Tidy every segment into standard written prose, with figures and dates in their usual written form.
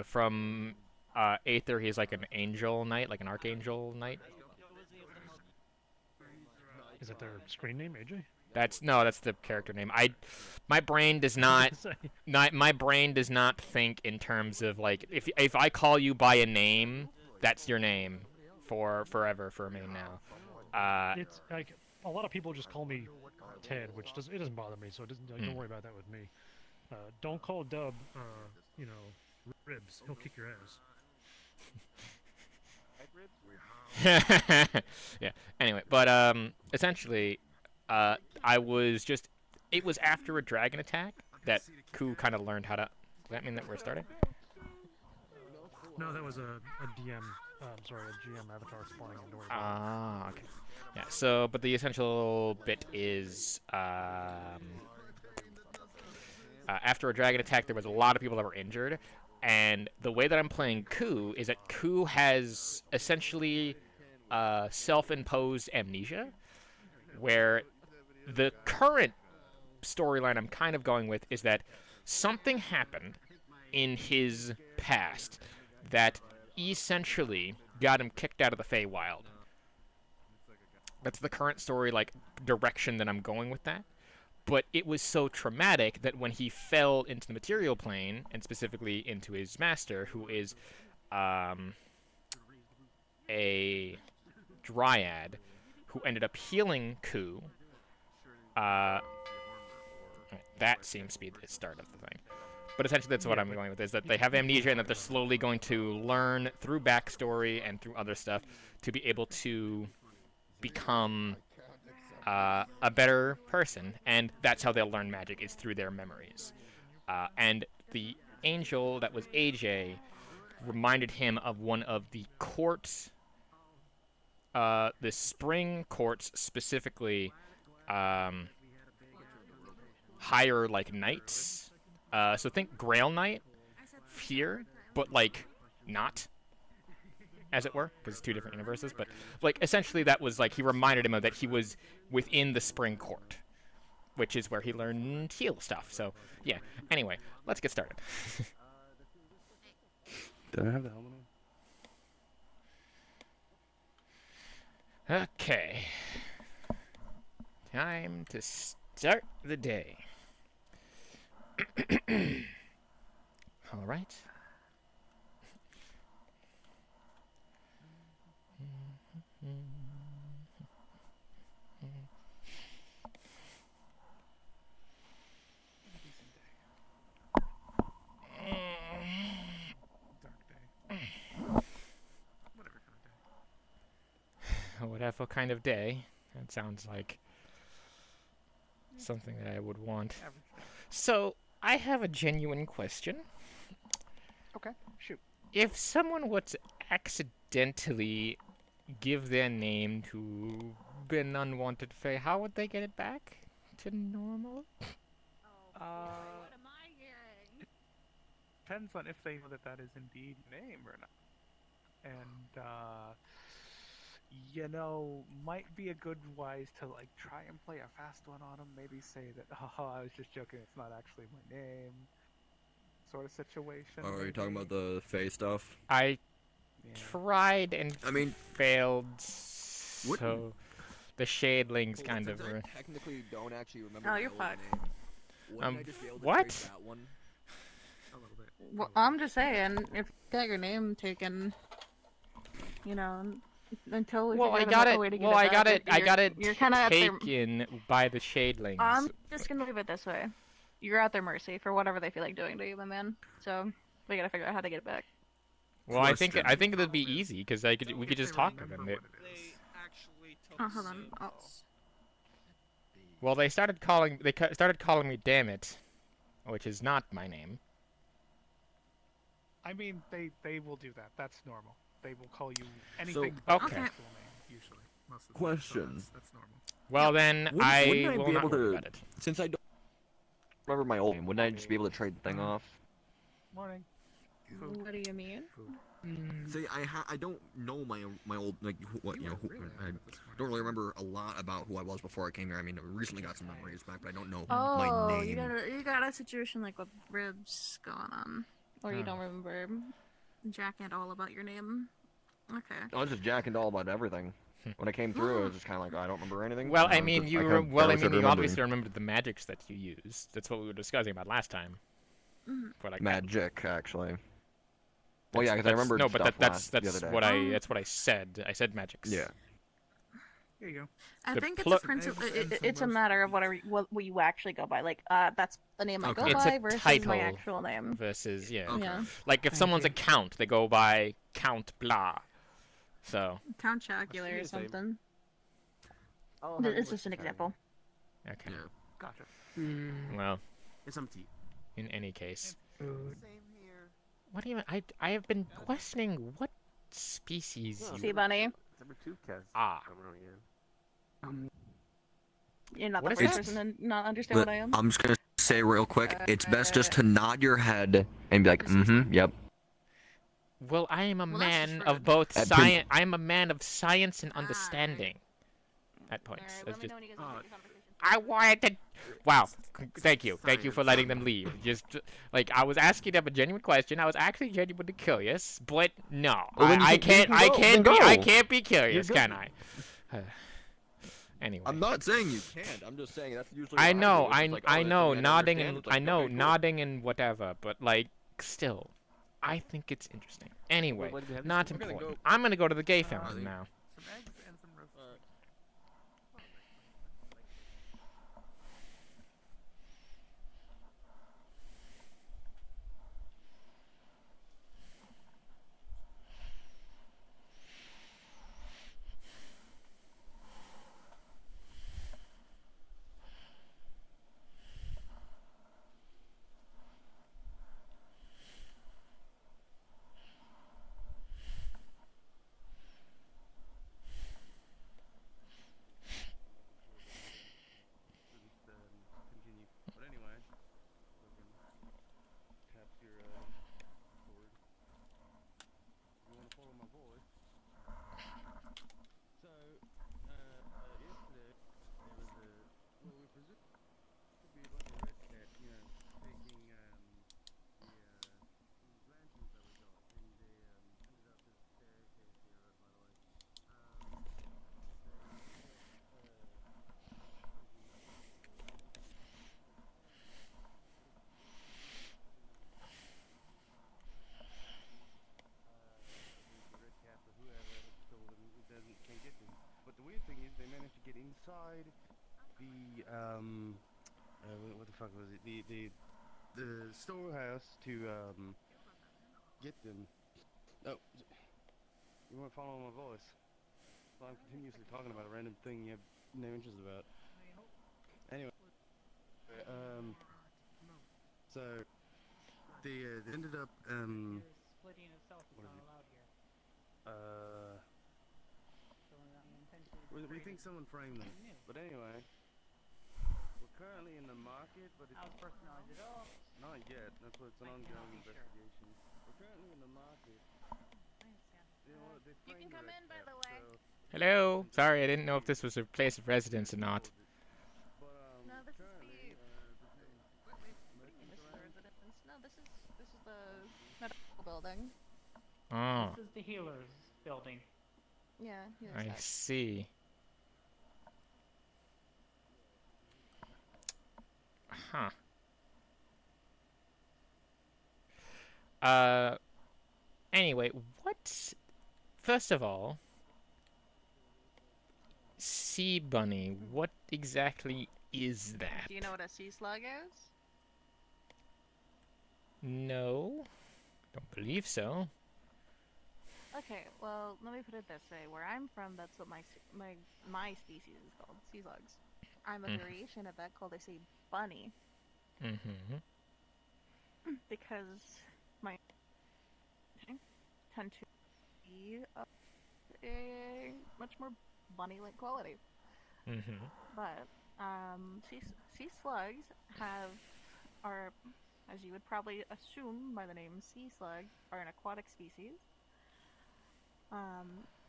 From Aether, he's like an angel knight, like an archangel knight. Is that their screen name, AJ? That's no, that's the character name. My brain does I was not, gonna say. my brain does not think in terms of like if I call you by a name, that's your name for forever for me now. It's like a lot of people just call me Ted, which doesn't bother me, so it doesn't like, don't worry about that with me. Don't call Dub, you know, ribs. He'll kick your ass. Yeah. Anyway, but essentially, I was just. It was after a dragon attack that Ku kind of learned how to. Does that mean that we're starting? No, that was a DM. Sorry, a GM avatar spawning in. Don't worry about it. Ah, okay. Yeah. So, but the essential bit is, after a dragon attack, there was a lot of people that were injured, and the way that I'm playing Ku is that Ku has essentially self-imposed amnesia, where the current storyline I'm kind of going with is that something happened in his past that essentially got him kicked out of the Feywild. That's the current story, like, direction that I'm going with that. But it was so traumatic that when he fell into the material plane, and specifically into his master, who is um, a dryad, who ended up healing Ku, uh, that seems to be the start of the thing. But essentially, that's what Yeah, I'm but going with, is that they have amnesia and that they're slowly going to learn through backstory and through other stuff to be able to become a better person. And that's how they'll learn magic, is through their memories. And the angel that was AJ reminded him of one of the courts, the spring courts specifically, um, higher like knights. So think Grail Knight here, but like not, as it were, because it's two different universes. But like essentially, that was like he reminded him of that he was within the spring court, which is where he learned heal stuff. So yeah. Anyway, let's get started. Did I have the helmet on? Okay. Time to start the day. All right. dark day. Whatever kind of day. Whatever kind of day. That sounds like something that I would want. Average day. So, I have a genuine question. Okay, shoot. If someone were to accidentally give their name to an unwanted fae, how would they get it back to normal? Depends on if they know that that is indeed name or not. And, you know, might be a good wise to, like, try and play a fast one on them. Maybe say that, oh, I was just joking, it's not actually my name. Sort of situation. Oh, are you talking about maybe. the Fae stuff? I Yeah. tried and I mean, failed, wouldn't- so the shadlings Well, kind since of I were. technically don't actually remember Oh, my you're old fucked. name. Wouldn't I just be able to what? trace that one? A little bit. Well, I'm just saying, if you got your name taken, you know, until we Well, I figure got out a it. way to get Well, it I got back, it. I got it You're kind of at their. taken by the shadlings. I'm just gonna leave it this way. You're at their mercy for whatever they feel like doing to you, my man. So we gotta figure out how to get it back. Well, I think Question. it'd be easy because we could just talk to them. Oh, hold on. Oh. Well, they started calling me damn it, which is not my name. I mean, they will do that. That's normal. They will call you anything So- but okay. your actual name, usually. Most of the Question. Time, so that's normal. Well, then Wouldn't- I wouldn't I will be not able worry to- about it. Since I don't remember my old name, wouldn't I just be able to trade the thing off? morning. What do you mean? See, I don't know my old like what you know I don't really remember a lot about who I was before I came here. I mean, I recently got some memories back, but I don't know my Oh, name. you got a situation like with ribs going on. Or you don't Oh. remember Jack and all about your name? Okay. I was just jacking all about everything. When I came through, I was just kind of like, I don't remember anything. Well, I just- mean, I kinda barely started you remembering. obviously remembered the magics that you used. That's what we were discussing about last time. Mhm. For like Magic, actually. Well, yeah, because I that's- remembered no, but stuff that's the other day. that's what I said. I said magics. Yeah. Here you go. I The think pl- it's a principle. Eggs and some It's a roast matter of what you actually go by. Like, that's the name I go Okay. It's by a versus title. my actual name. Versus yeah. Okay. Yeah. Like if Thank someone's you. a count, they go by Count Blah. So Count Chocula or Yes, I- something. I'll Th- have It's you just an listen to example. okay. Yeah. Gotcha. Well, Get some tea. in any case, Same here. what even I have been questioning what species Well, you Sea bunny. Number 2 cast. are. Come around again. You're not What the is first that? person to not understand what I am. I'm just gonna say real quick, it's best just to nod your head and be like, mm-hmm, yep. Well, I am a Well, that's just man of rude. both At science. I am a man of science and Ah, right. understanding. At points. Alright, That's let me just- know when you guys want to take conversation. I wanted to. Wow. Thank you. Thank you for letting them leave. Just like I was asking them a genuine question. I was actually genuinely curious, but no, Well, then you I can- can't. you I can go, can't then be. I go. can't be curious, You're can good. I? Anyway. I'm not saying you can't. I'm just saying that's usually. I what know. do. It's just like, I oh, that's know. something I don't Nodding understand. and It's like, I know okay, cool. nodding and whatever, but like still, I think it's interesting. Anyway, Wait, do we have this not one? We're gonna important. go- I'm gonna go to the gay fountain they- now. Some eggs and some roast. Continue. But anyway, tap your sword. You want to follow my voice? So, yesterday there was a well, we presume to be like a red cat, you know, taking the lanterns that we got, and they ended up this staircase here, by the way. The red cap or whoever told them it doesn't can't get them. But the weird thing is they managed to get inside the what the fuck was it? The storehouse to get them. Oh, you weren't following my voice. So I'm continuously talking about a random thing you have no interest about. Anyway, so they ended up Splitting itself is what not is it? allowed here. So we intentionally we think someone framed them. But anyway, we're currently in the market, but it's How's personalized at all? not yet. That's what it's an I cannot ongoing be sure. investigation. We're currently in the market. You know what? They You can framed come the in, red by cap, the way. so- Hello. Sorry, I didn't know if this was a place of residence or not. But No, this is currently, What do you mean this is the residence? No, this is the medical building. Oh, This is the healer's building. Yeah. I see. Huh. Anyway, what? First of all, sea bunny. What exactly is that? Do you know what a sea slug is? No, don't believe so. Okay, well, let me put it this way. Where I'm from, that's what my species is called, sea slugs. I'm a Mhm. variation of that called a sea bunny Mm-hmm. because my tend to be of a much more bunny-like quality. Mm-hmm. But sea slugs are, as you would probably assume by the name sea slug, are an aquatic species.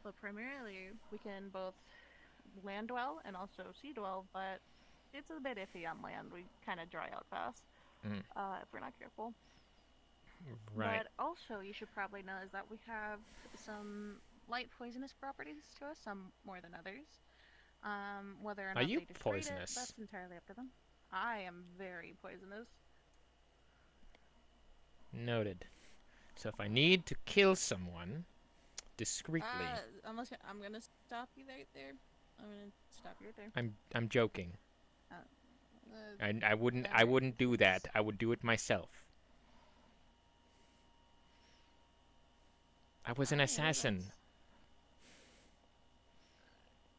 But primarily we can both land dwell and also sea dwell, but it's a bit iffy on land. We kind of dry out fast Mm. if we're not careful. Right. But also, you should probably know is that we have some light poisonous properties to us, some more than others. Whether or Are not you they just treat it, poisonous? that's entirely up to them. I am very poisonous. Noted. So if I need to kill someone discreetly, I'm gonna stop you right there. I'm gonna stop you right there. I'm joking. Uh, I wouldn't do that. I would do it myself. I was an Alright, assassin.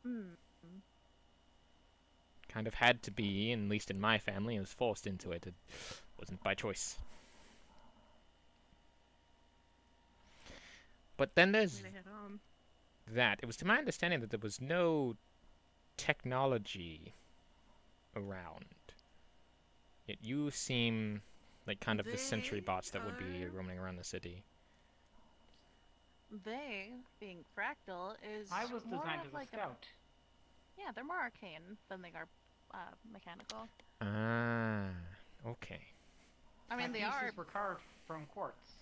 Hmm. Kind of had to be, at least in my family. I was forced into it. It wasn't by choice. But then there's Way to hit home. that. It was to my understanding that there was no technology around. Yet you seem like kind of the sentry They bots that would be are- roaming around the city. They, being fractal, is I was more designed of as a like scout. yeah, they're more arcane than they are mechanical. Ah, okay. I mean, My they are. pieces were carved from quartz.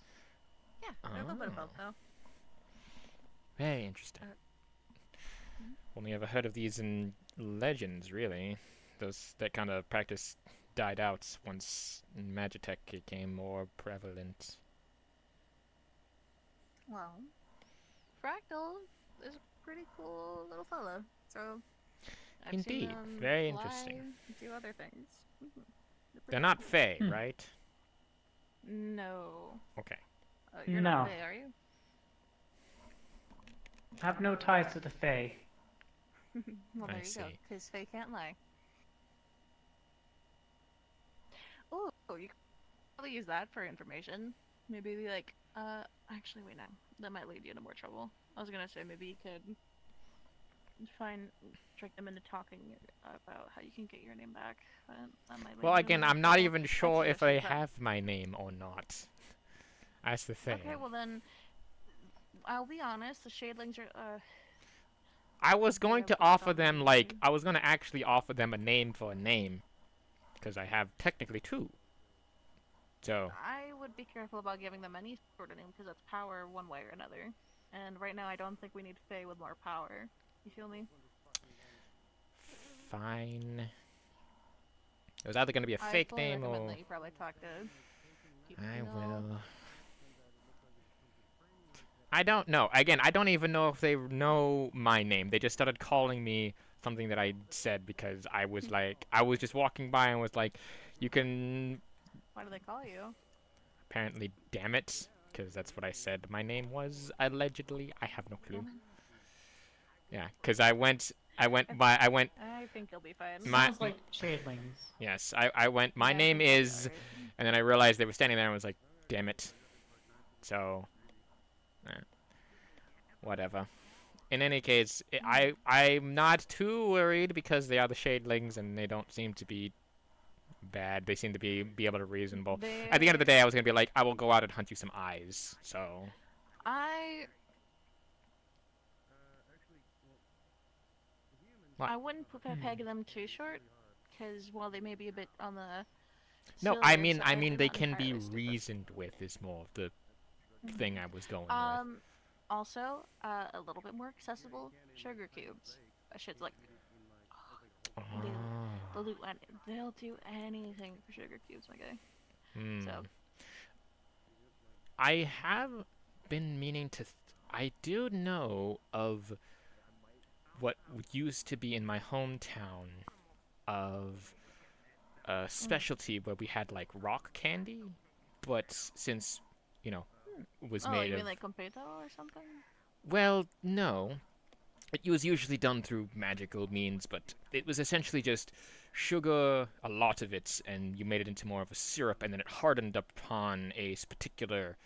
Yeah, they're a little bit of both Oh. though. Very interesting. Only ever heard of these in legends, really. Those that kind of practice died out once Magitech became more prevalent. Well, Fractal is a pretty cool little fella. So I've Indeed, seen them very fly, interesting. do other things. They're not Fey, right? No. Okay. You're No. not Fae, are you? Have no ties to the Fae. Well, I there you go. see. Because Fae can't lie. Oh, you could probably use that for information. Maybe be like, actually, wait, no. That might lead you into more trouble. I was gonna say maybe you could trick them into talking about how you can get your name back. But that might lead Well, you into again, more I'm not trouble. even I'd sure if suggest you they try. have my name or not. That's the thing. Okay, well then, I'll be honest. The Shadelings are. I was going have to worked offer on them, me like, too. I was going to actually offer them a name for a name. Because I have technically two. So, I would be careful about giving them any sort of name because that's power one way or another. And right now, I don't think we need Fae with more power. You feel me? fine. It was either going to be a I fake fully name recommend or... that you probably talk to people I you know. will... I don't know. Again, I don't even know if they know my name. They just started calling me something that I said because I was like... I was just walking by and was like, you can... Why do they call you? Apparently, damn it. Because that's what I said my name was, allegedly. I have no clue. Damn it. Yeah, because I went... I think you'll be fine. Sounds like shadlings. Yes, I went, my Yeah, I name think you'll be is... alright. And then I realized they were standing there and was like, damn it. So... whatever. In any case, I'm not too worried because they are the Shadelings and they don't seem to be bad. They seem to be able to reasonable. At the end of the day, I was going to be like, I will go out and hunt you some eyes. So... What? I wouldn't peg them too short, because while they may be a bit on the No, I sillier mean side, they're they not can be entirely stupid. reasoned with is more of the thing I was going with. Also, a little bit more accessible, sugar cubes. That shit's like, they'll do anything for sugar cubes, my guy. So, I have been meaning to... I do know of what used to be in my hometown of a specialty where we had like rock candy, but since, you know, it was oh, made you of... mean like competo or something? Well, no. It was usually done through magical means, but it was essentially just sugar, a lot of it, and you made it into more of a syrup, and then it hardened upon a particular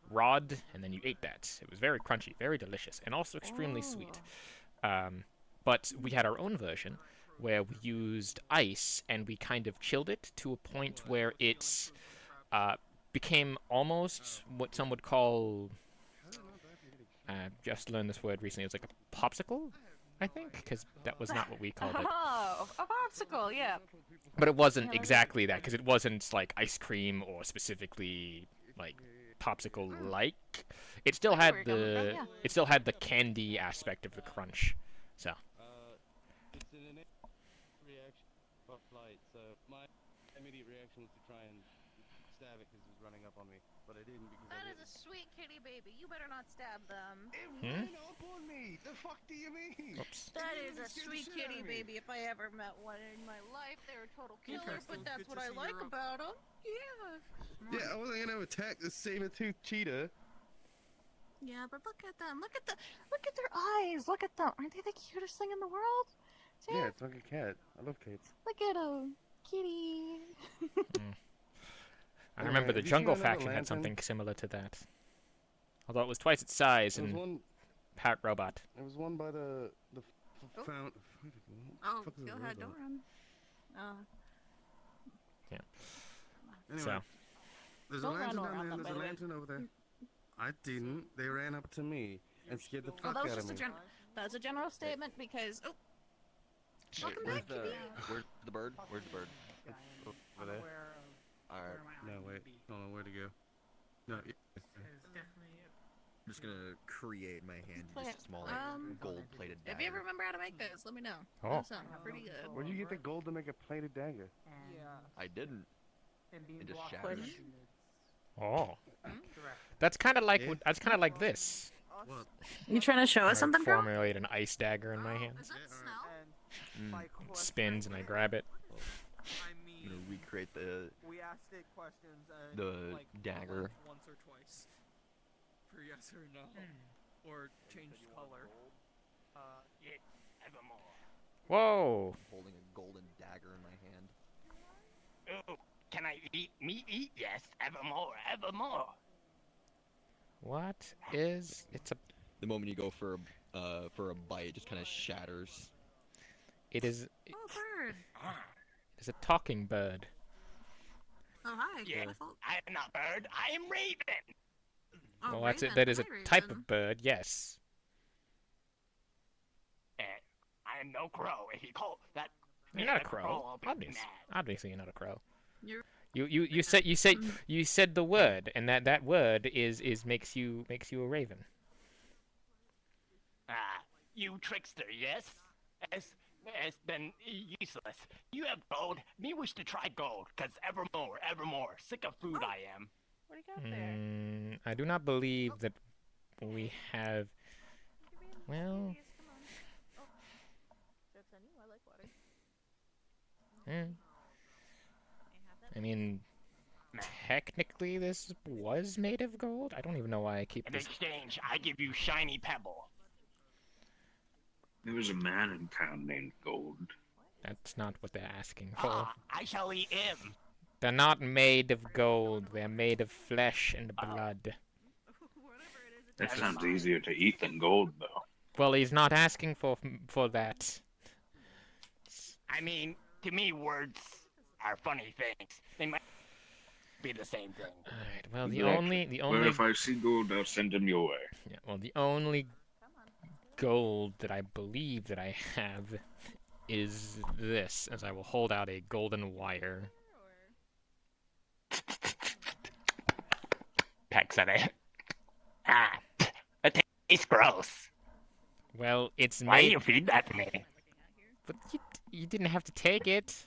rod, and then you ate that. It was very crunchy, very delicious, and also extremely sweet. But we had our own version, where we used ice, and we kind of chilled it to a point where it became almost what some would call... just learned this word recently. It was like a popsicle, I think, because that was not what we called it. Oh, a popsicle, yeah. But it wasn't Yeah, that's- exactly that, because it wasn't like ice cream or specifically like chocolate popsicle like. It still I know had where you're coming from, the yeah. it still had the candy aspect of the crunch. So It's an innate reaction of flight, so my immediate reaction was to try and stab it because it was running up on me, but I didn't because That I is a didn't. sweet kitty baby. You better not stab them. It ran up on me! The fuck do you mean? oops. That It is a literally sweet scared the shit out kitty of me. baby. If I ever met one in my life, they're a total killer, Interesting. but that's Good what to I see like you're about them. Yeah. Yeah, I wasn't gonna attack the saber-toothed cheetah. Yeah, but look at them. Look at their eyes. Look at them. Aren't they the cutest thing in the world? See? Yeah, it's like a cat. I love cats. Look at them. Kitty. I remember the have you seen jungle another faction had lantern? something similar to that. Although it was twice its size There was and one. Parrot Robot. There was one by the Oh. fountain. Oh, fuck is go a ahead. robot? Don't run. Oh. Anyway, So- there's a Don't run lantern around down there. them, There's by a the way. lantern over there. I didn't. They ran up to me and scared the Well, fuck that was out of just a me. that was a general statement because welcome Where's back, kitty. Where's the bird? Where's the bird? Over there. Unaware of Alright. where my No, eye wait. would be. I don't know where to go. No. Is definitely I'm just gonna create my hand Play just it. small, gold-plated dagger. If you ever remember how to make those, let me know. Oh. That sounds pretty good. Where'd you get the gold to make a plated dagger? and, I didn't. and being It just blocked shatters. by Push. units Oh. direct. That's kind of like Yeah. that's kind of like this. What? You trying to show I us something, bro? formulate an ice dagger in my hand. Is that Yeah, snow? And Mm. my It question spins and I grab it. I I'm mean, gonna recreate the we asked it questions and The like dagger. like once or twice for yes or no, or changed color. Whoa! holding a golden dagger in my hand. Oh, can I eat meat? Eat? Yes, evermore, evermore. What is? It's a. The moment you go for a bite, it just kind of shatters. It is. Oh, bird. It's a talking bird. Oh, hi. Yeah, I am not bird. I am raven. Oh, Well, that's it. raven. That is a Hi, type raven. of bird. Yes. I am no crow. If you call that You're me not a a crow. I'll be Obviously, mad. obviously you're not a crow. You're- You said the word, and that word is makes you a raven. Ah, you trickster, yes? It's been useless. You have gold. Me wish to try gold, cause evermore, evermore. Sick of food I am. What do you got there? I do not believe that we have. Well, Come on. Oh. That's on you. I like water. eh, I have that. I mean, technically this was made of gold. I don't even know why I keep In this. exchange, I give you shiny pebble. There was a man in town named Gold. That's not what they're asking for. Ah, I shall eat him. They're not made of gold. They're made of flesh and blood. Whatever it is, it's That That's sounds fine. easier to eat than gold, though. Well, he's not asking for that. I mean, to me, words are funny things. They might be the same thing. All right. Well, the Exactly. Well, only if I see gold, I'll send him your way. yeah, well, the only gold that I believe that I have is this, as I will hold out a golden wire. Pecks at it. Ah, it tastes gross. Well, it's Why do made, you feed that to me? but you didn't have to take it.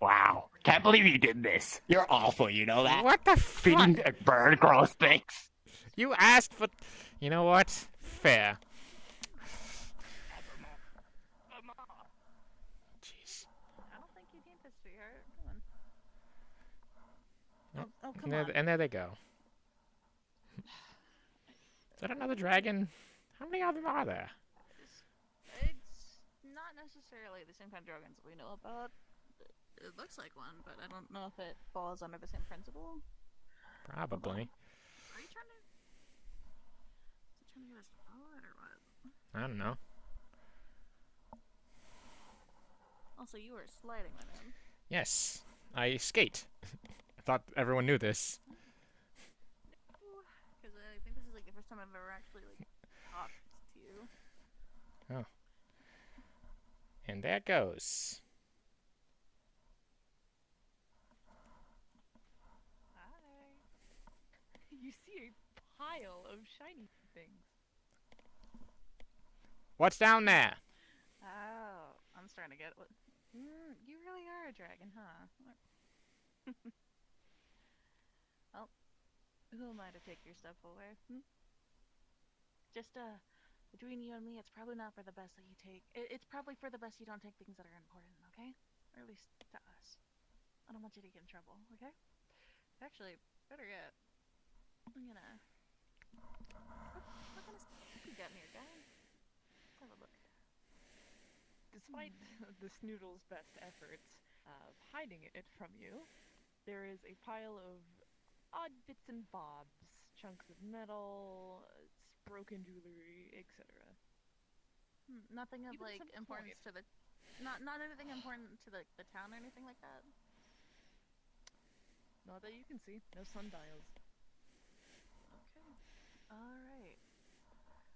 Wow, can't believe you did this. You're awful, you know that? What the Feeding fuck? a bird gross things. You asked for. You know what? Fair. Jeez. I don't think you need this, sweetheart. Come on. Nope. Oh, come And there, on. and there they go. Is that another dragon? How many of them are there? It's not necessarily the same kind of dragons that we know about. It looks like one, but I don't know if it falls under the same principle. Probably. Are you trying to? Is it trying to get us to follow it or what? I don't know. Also, you were sliding on him. Yes, I skate. I thought everyone knew this. Because I think this is like the first time I've ever actually like talked to you. And there goes. Hi. You see a pile of shiny things. What's down there? Oh, I'm starting to get what. You really are a dragon, huh? Well, who am I to take your stuff away? Just between you and me, it's probably not for the best that you take. It's probably for the best you don't take things that are important, okay? Or at least to us. I don't want you to get in trouble, okay? Actually, better yet, I'm gonna. What kind of stuff you got in here, guy? Let's have a look. Despite the Snoodle's best efforts of hiding it from you, there is a pile of odd bits and bobs, chunks of metal, broken jewelry, etc. Nothing of Even like some importance coin. to the. Not anything important to the town or anything like that. Not that you can see. No sundials. Okay. Alright.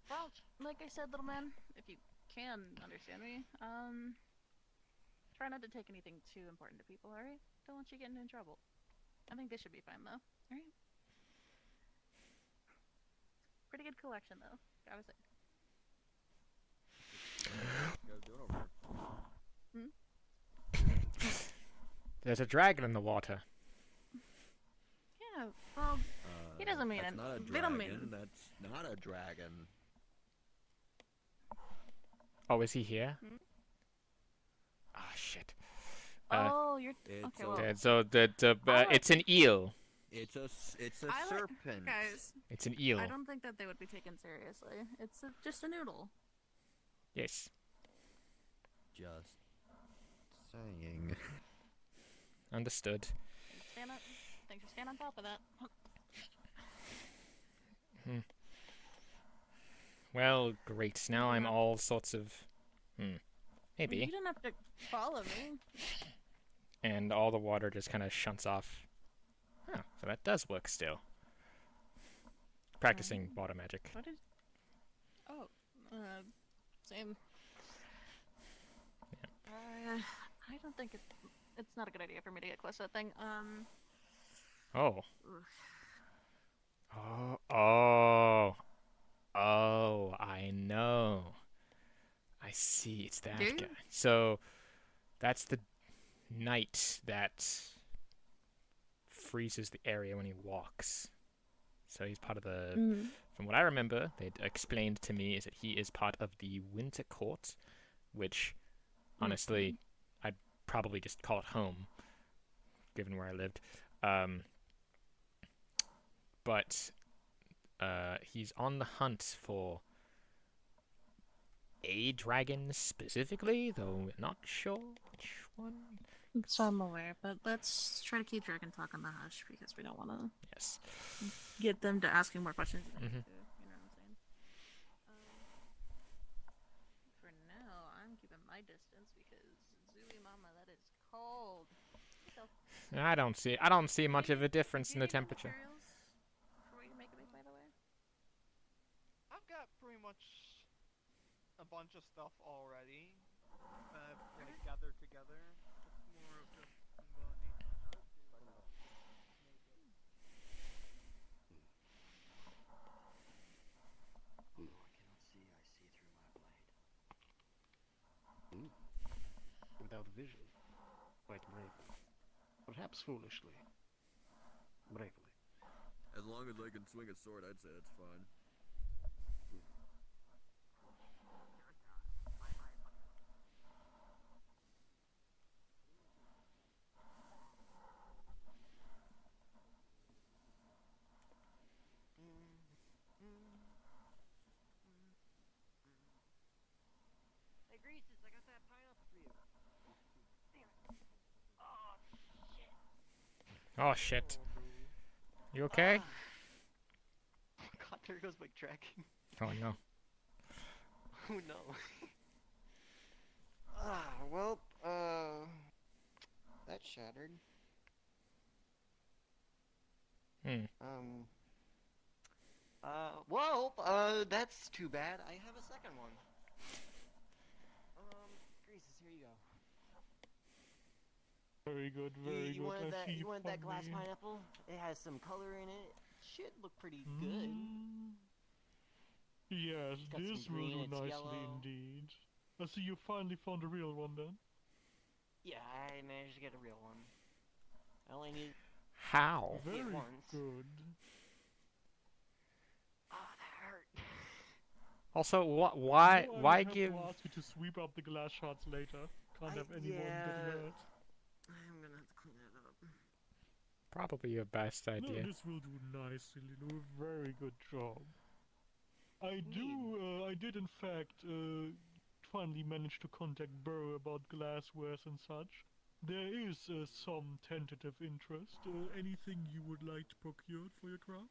Well, like I said, little man, if you can understand me, try not to take anything too important to people, alright? Don't want you getting in trouble. I think this should be fine, though. Alright? Pretty good collection, though. Gotta say. What you guys doing over there? There's a dragon in the water. Yeah, well, he doesn't mean That's it. not a They don't dragon. mean. That's not a dragon. Oh, is he here? Hmm? Ah, shit. Oh, you're. It's Okay, a- well. So I it's an eel. It's a I like- serpent. Guys, It's an eel. I don't think that they would be taken seriously. It's just a noodle. Yes. Just saying. Understood. Thanks for staying on top of that. Well, great. Now I'm all sorts of... You Maybe. didn't have to follow me. And all the water just kind of shunts off. Oh, so that does work still. Practicing water magic. What did? Oh, same. I don't think it's not a good idea for me to get close to that thing. Oh. Oof. Oh, I know. I see, it's that Do you? guy. So, that's the knight that freezes the area when he walks. So he's part of the... From what I remember, they'd explained to me is that he is part of the Winter Court, which, honestly, I'd probably just call it home, given where I lived. But he's on the hunt for a dragon specifically, though we're not sure which one. So I'm aware, but let's try to keep Dragon Talk on the hush because we don't want to Yes. get them to asking more questions. Than Mhm. they do, you know what I'm saying? For now, I'm keeping my distance because Zooey Mama, that is cold. So, I don't see much of a difference in the temperature. materials for what you're making me, by the way? I've got pretty much a bunch of stuff already that I've like gathered together. It's more of just I'm gonna need some time to make it. No, I cannot see. I see through my blade. Without vision, quite bravely. Perhaps foolishly. Bravely. As long as I can swing a sword, I'd say that's fine. Hey, Greases, I got that pineapple for you. Oh shit. You okay? God, there goes my tracking. Oh no. Oh no. Well, that shattered. That's too bad. I have a second one. Greases, here you go. Very good, very You good. wanted I that? see You wanted that glass funny. pineapple? It has some color in it. should look pretty good. Yes, It's got some this will green, do it's nicely yellow. indeed. I see you finally found a real one then. Yeah, I managed to get a real one. I only needed How? to see it Very once. good. Oh, that hurt. Also, why You know, I why would have give? to ask you to sweep up the glass shards later. Can't have anyone getting hurt. I'm gonna have to clean that up. Probably your best No, idea. this will do nicely, Lulu. Very good job. I did in fact, finally manage to contact Burrow about glasswares and such. There is some tentative interest. Anything you would like to procure for your craft?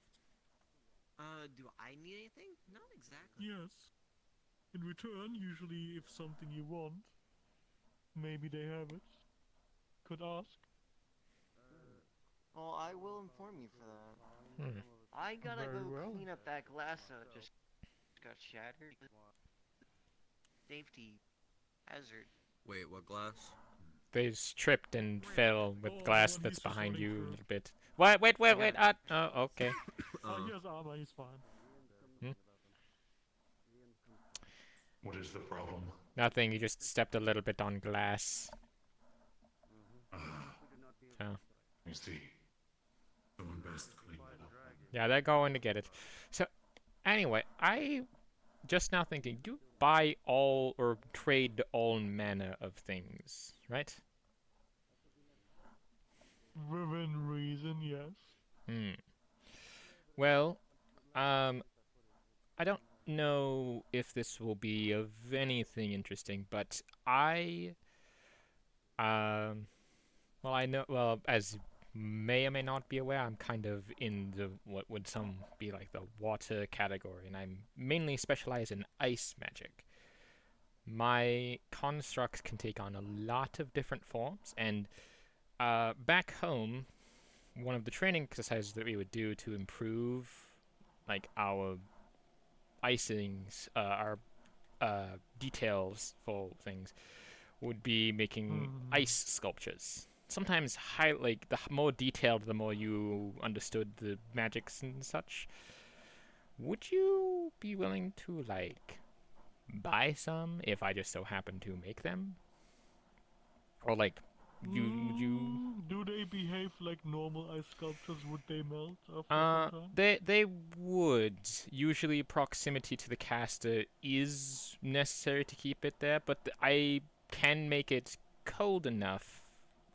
Do I need anything? Not exactly. Yes. In return, usually if something you want, maybe they have it. Could ask. Well, I will inform you for that. Hmm. I gotta Very go well. clean up that glass that just got shattered. Safety hazard. Wait, what glass? They tripped and fell with Oh, the glass one that's he's just behind running you a through. little bit. What? Wait. got Oh, okay. He has armor, he's fine. What is the problem? Nothing. You just stepped a little bit on glass. So. I see. Someone best clean that up. Yeah, they're going to get it. So, anyway, I just now thinking, do buy all or trade all manner of things, right? Within reason, yes. Hmm. Well, I don't know if this will be of anything interesting, but well, I know, well, as you may or may not be aware, I'm kind of in the, what would some be like the water category, and I'm mainly specialized in ice magic. My constructs can take on a lot of different forms, and back home, one of the training exercises that we would do to improve like our icings, our details for things would be making ice sculptures. Sometimes like the more detailed, the more you understood the magics and such. Would you be willing to like buy some if I just so happen to make them? Or like you Do they behave like normal ice sculptures? Would they melt after some time? they would. Usually proximity to the caster is necessary to keep it there, but I can make it cold enough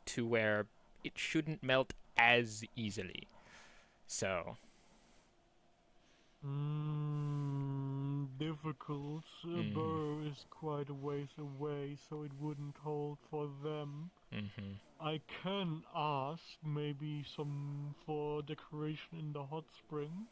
to where it shouldn't melt as easily. So, Difficult. Burrow is quite a ways away, so it wouldn't hold for them. I can ask maybe some for decoration in the hot spring.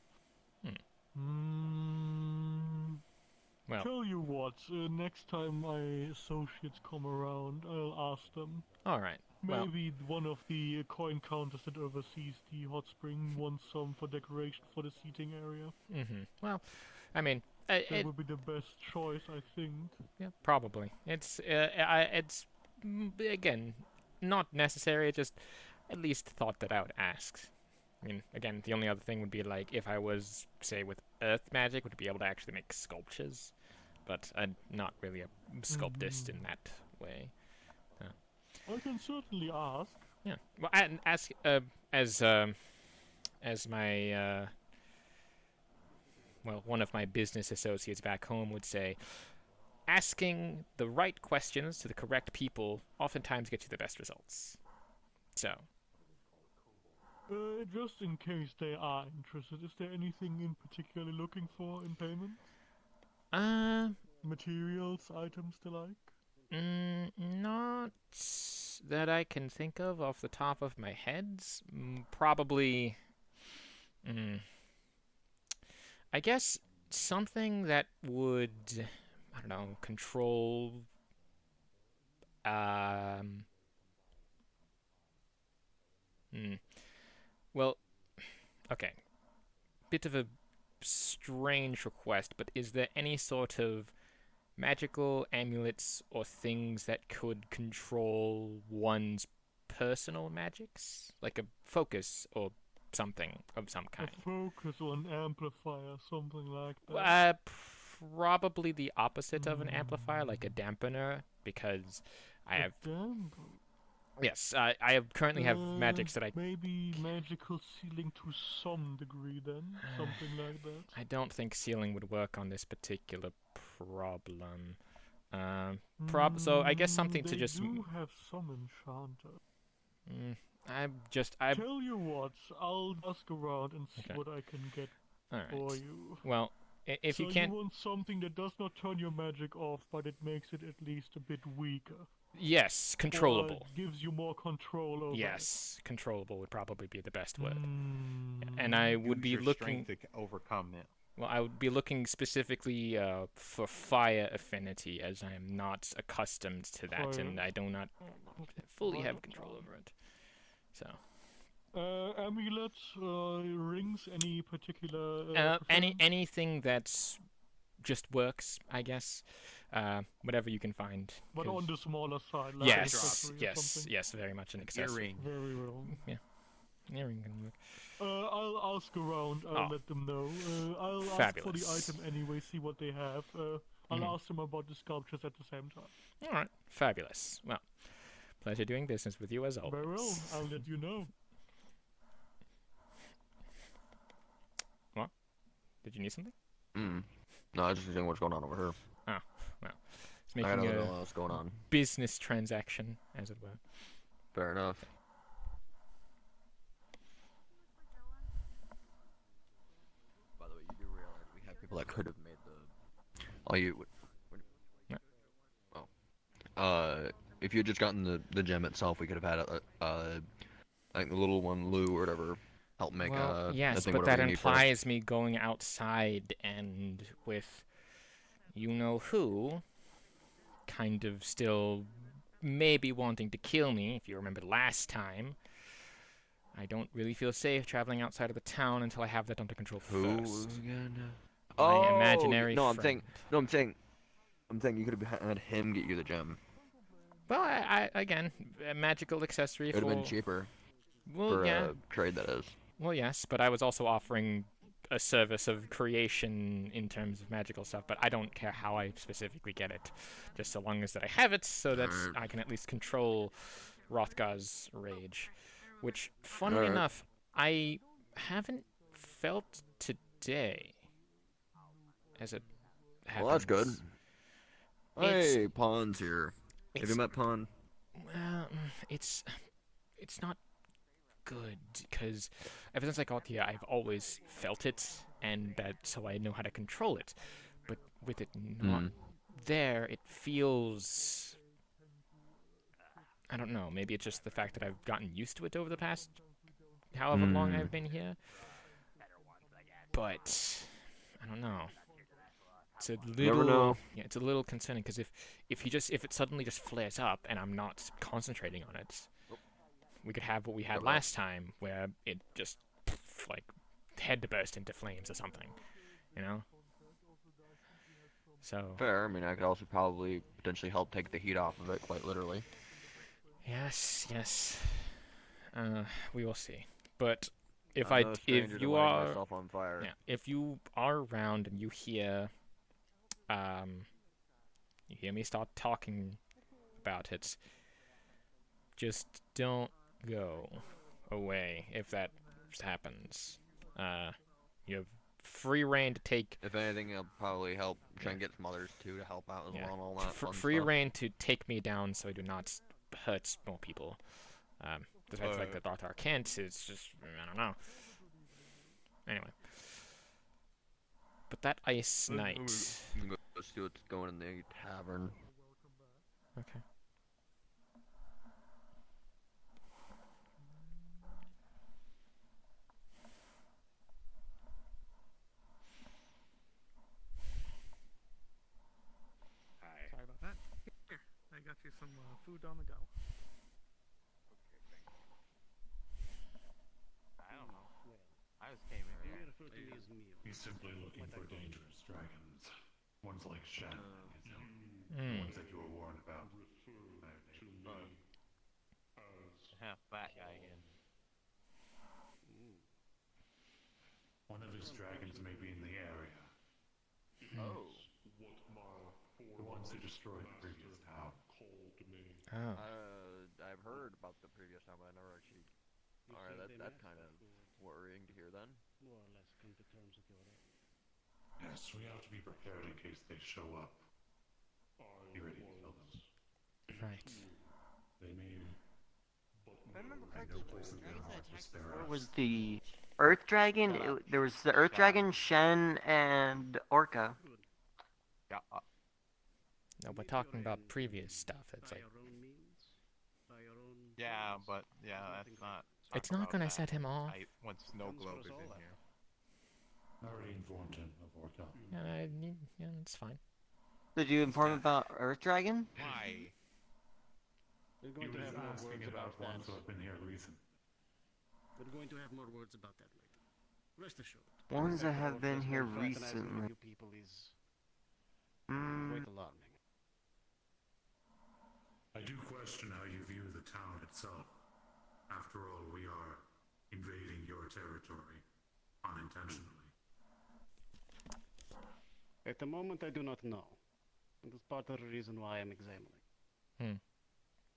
Well, tell you what, next time my associates come around, I'll ask them. Alright. Maybe one of the coin counters that oversees the hot spring wants some for decoration for the seating area. Well, I mean, that would be the best choice, I think. Yeah, probably. It's again not necessary. Just at least thought that I would ask. I mean, again, the only other thing would be like if I was, say, with earth magic, would be able to actually make sculptures, but I'm not really a sculptist in that way. I can certainly ask. Yeah. Well, and ask as my well, one of my business associates back home would say, asking the right questions to the correct people oftentimes gets you the best results. So. Just in case they are interested, is there anything in particular looking for in payment? Materials, items, the like? Not that I can think of off the top of my head. Probably. I guess something that would, I don't know, control. Well, okay. Bit of a strange request, but is there any sort of magical amulets or things that could control one's personal magics? Like a focus or something of some A kind. focus or an amplifier, something like that. Probably the opposite of an amplifier, like a dampener, because I have. Yes, I currently have magics that I. Maybe magical sealing to some degree, then something like that. I don't think sealing would work on this particular problem. So I guess something to just. They do have some enchanters. I tell you what, I'll ask around and see what I can get for you. Well, if you So can't. you want something that does not turn your magic off, but it makes it at least a bit weaker. Yes, controllable. Or gives you more control over Yes, controllable would probably be the best word. And I would be Use your looking strength to overcome it. Well, I would be looking specifically for fire affinity, as I am not accustomed to that, and I do not fully have control over it. So. Amulets, rings, any particular? Anything that's just works, I guess. Whatever you can find. But on the smaller side, like yes, very much an accessory. Earring. Very well. Yeah, earring can work. I'll ask around. I'll let them know. I'll ask for the item anyway. See what they have. I'll ask them about the sculptures at the same time. All right, fabulous. Well, pleasure doing business with you as always. Very well. I'll let you know. What? Did you need something? No, I was just seeing what's going on over here. Oh, well. It's making I don't know what's going on. Business transaction, as it were. Fair enough. By the way, you do realize we have people that could have made the. Oh, you. Oh. If you had just gotten the gem itself, we could have had like the little one, Lou or whatever, help make yes, but that implies me going outside and with you know who kind of still maybe wanting to kill me. If you remember last time, I don't really feel safe traveling outside of the town until I have that under control first. My imaginary friend. I'm saying you could have had him get you the gem. Well, I again, a magical accessory. It would have been cheaper. Well, for yeah. a trade, that is. Well, yes, but I was also offering a service of creation in terms of magical stuff, but I don't care how I specifically get it, just so long as that I have it, so that I can at least control Rothgar's rage, which, funnily enough, I haven't felt today, as it happens. Well, that's good. Hey, Pawn's here. Have you met Pawn? Well, it's not good, because ever since I got here, I've always felt it, and so I know how to control it. But with it not there, it feels... I don't know, maybe it's just the fact that I've gotten used to it over the past however long I've been here. But, I don't know. It's a little, yeah, it's a little concerning, because if it suddenly just flares up and I'm not concentrating on it, we could have what we had last time, where it just like had to burst into flames or something, you know. So fair. I mean, I could also probably potentially help take the heat off of it, quite literally. Yes. We will see. But if if you are on fire. Yeah, if you are around and you hear me start talking about it, just don't go away if that happens. You have free reign to take. If anything, it'll probably help try and get some others too to help out as well and all that fun free stuff. reign to take me down so I do not hurt more people. Despite the fact that Rothgar can't, it's just, I don't know. Anyway. But that ice night. I'm gonna go see what's going in the tavern. Okay. Sorry about that. Here, I got you some food on the go. I don't know. I just came in here. He's simply looking for dangerous dragons. Ones like Shannon, the ones that you were warned about. Fat guy again. dangerous dragons may be in the area. Oh. The ones who destroyed the previous town. Oh. I've heard about the previous time, but I never actually. Alright, that's kind of worrying to hear then. More or less come to terms with your Yes, we have to be prepared in case they show up. Be ready to kill them. Right. They may. If I remember I correctly, know the places dragons now that like attacked this before was the Earth Dragon. There was the Earth Dragon, Shen, and Orca. Yeah. No, we're talking about previous stuff. It's like. Yeah, but yeah, that's not. It's not gonna set him off. Once Snow Globe is in here. I already informed him of Orca. Yeah, it's fine. Did you inform him about Earth Dragon? Why? We're He going to was have more asking words about about ones that. who have been here recent. We're going to have more words about that later. Rest assured. Ones that have been here Fraternizing with recently. you people is quite alarming. I do question how you view the town itself. After all, we are invading your territory unintentionally. At the moment, I do not know. And that's part of the reason why I'm examining.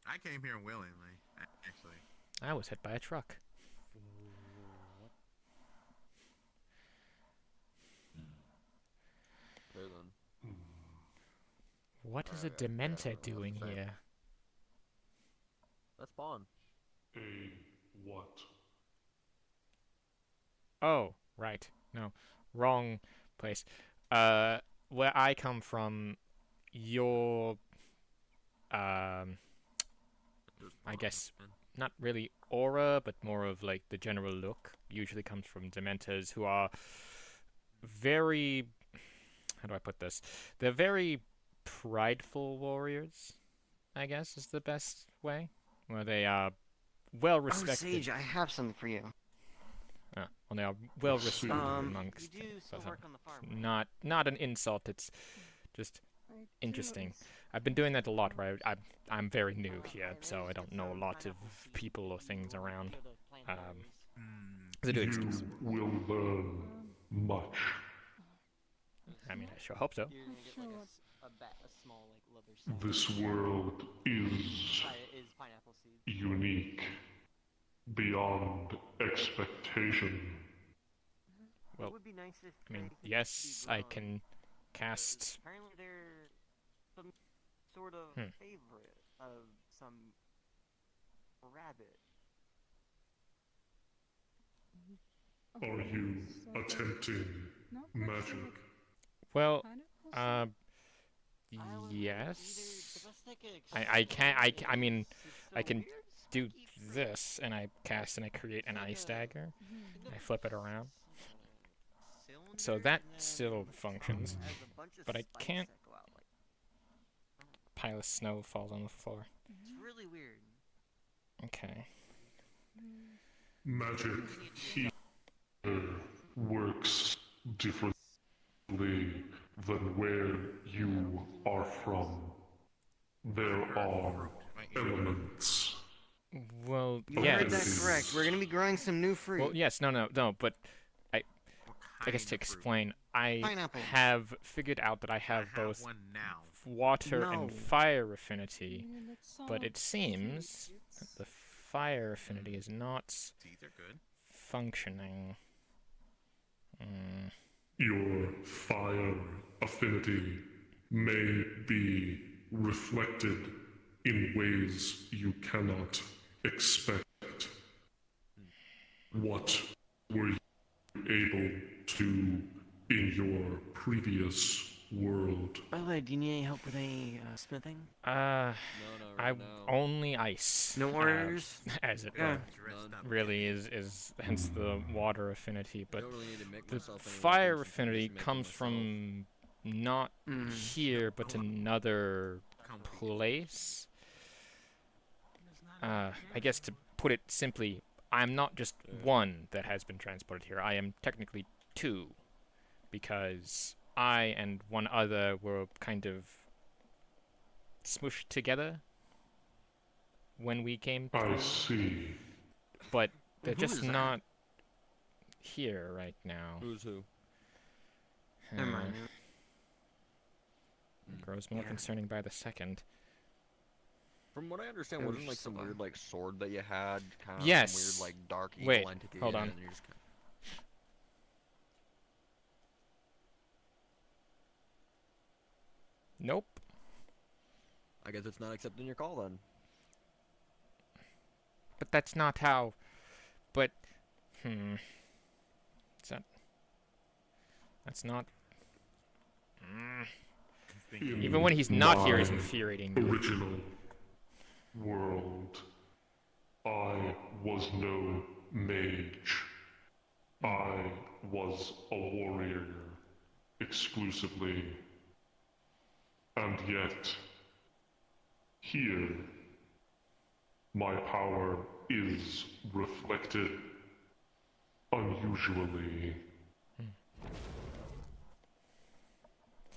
I came here willingly, actually. I was hit by a truck. Okay then. What is a Dementor doing here? That's Spawn. A what? Oh, right. No, wrong place. Where I come from, your, I guess, not really aura, but more of like the general look, usually comes from Dementors who are very, how do I put this? They're very prideful warriors, I guess is the best way. Where they are well respected. Oh, Sage, I have something for you. Well, they are well respected amongst. You do still work on the farm. Not an insult. It's just interesting. I've been doing that a lot. Where I'm very new here, so I don't know a lot of people or things around. I do exist. You will learn much. I mean, I sure hope so. You're gonna get like a small like leather sack. This world is pineapple seeds. unique, beyond expectation. Well, it would be nice if I mean, they could yes, be I grown. can cast. Apparently, they're some sort of favorite of some rabbit. Are you attempting magic? Well, yes. I mean, I can do this, and I cast and I create an ice dagger. I flip it around. So that still functions, but I can't. Pile of snow falls on the floor. It's really weird. Okay. Magic here works differently than where you are from. There are elements. Well, You yes. heard that correct. We're gonna be growing some new fruit. Well, yes, no, but I guess to explain, I Pineapple. have figured out that I have both water and fire affinity, but it seems that the fire affinity is not functioning. Your fire affinity may be reflected in ways you cannot expect. What were you able to in your previous world? By the way, do you need any help with any smithing? Only ice. No orders? As it Yeah. really is hence the water affinity, but don't really need to make the myself any fire weapons, affinity just make comes them from not here, but another place. I guess to put it simply, I'm not just one that has been transported here. I am technically two, because I and one other were kind of smushed together when we came through. I see. But they're Who just is that? not here right now. Who's who? Never mind. Grows more concerning by the second. From what I understand, It was wasn't like just some a- weird like sword that you had, kind of Yes. some weird like dark evil Wait, entity hold in on. it, and you just Nope. I guess it's not accepting your call then. But that's not how. But, is that? That's not. Even when he's not here, he's infuriating me. Original world. I was no mage. I was a warrior exclusively. And yet, here, my power is reflected unusually.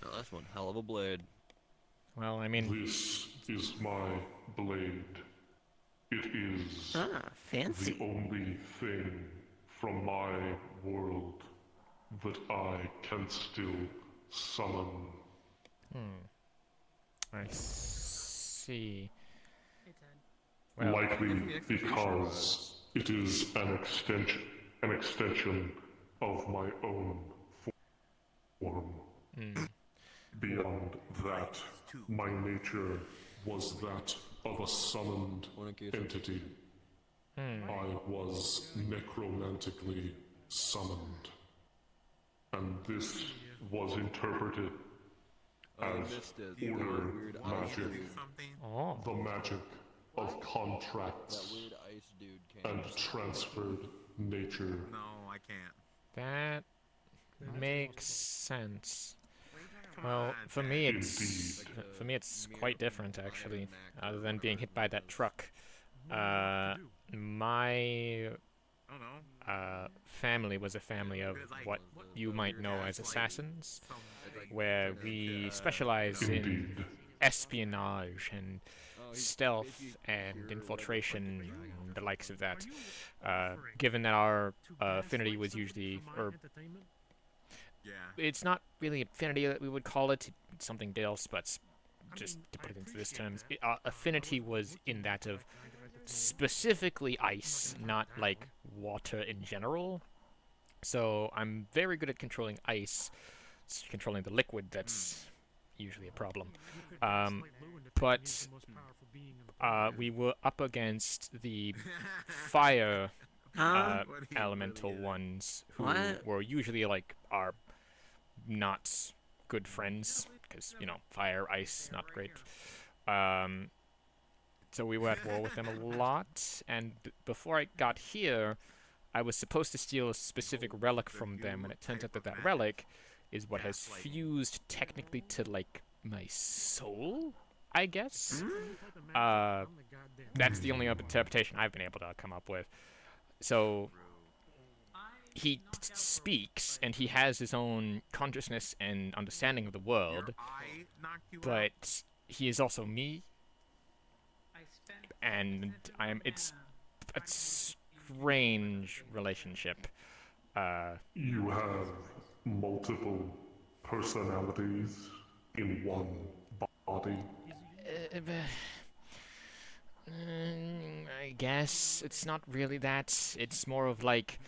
Oh, that's one hell of a blade. Well, I mean... This is my blade. It is fancy. the only thing from my world that I can still summon. I see. Well, Likely because it is an extension of my own form. Beyond that, my nature was that of a summoned entity. I was necromantically summoned. And this was interpreted as order magic. The magic of contracts and transferred nature. No, I can't. That makes sense. Well, for me it's quite different actually. Other than being hit by that truck, my family was a family of what you might know as assassins, where we specialize in espionage and stealth and infiltration and the likes of that. Given that our affinity was usually, or it's not really affinity that we would call it, it's something else, but just to put it into this terms, affinity was in that of specifically ice, not like water in general. So I'm very good at controlling ice. It's controlling the liquid that's usually a problem. But we were up against the fire elemental ones, who were usually like our not good friends, because, you know, fire, ice, not great. So we were at war with them a lot, and before I got here, I was supposed to steal a specific relic from them, and it turns out that that relic is what has fused technically to, like, my soul, I guess? That's the only interpretation I've been able to come up with. So he speaks, and he has his own consciousness and understanding of the world, but he is also me, and it's a strange relationship. You have multiple personalities in one body. I guess it's not really that. It's more of like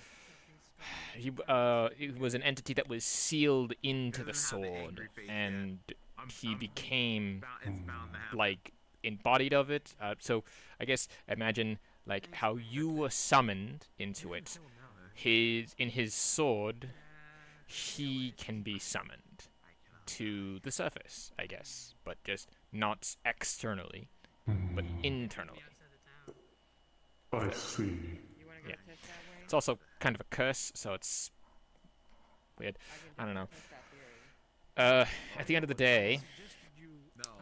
it was an entity that was sealed into the sword, and he became like embodied of it. So I guess imagine like how you were summoned into it. In his sword, he can be summoned to the surface, I guess, but just not externally, but internally. I see. Yeah. It's also kind of a curse, so it's weird. I don't know. At the end of the day,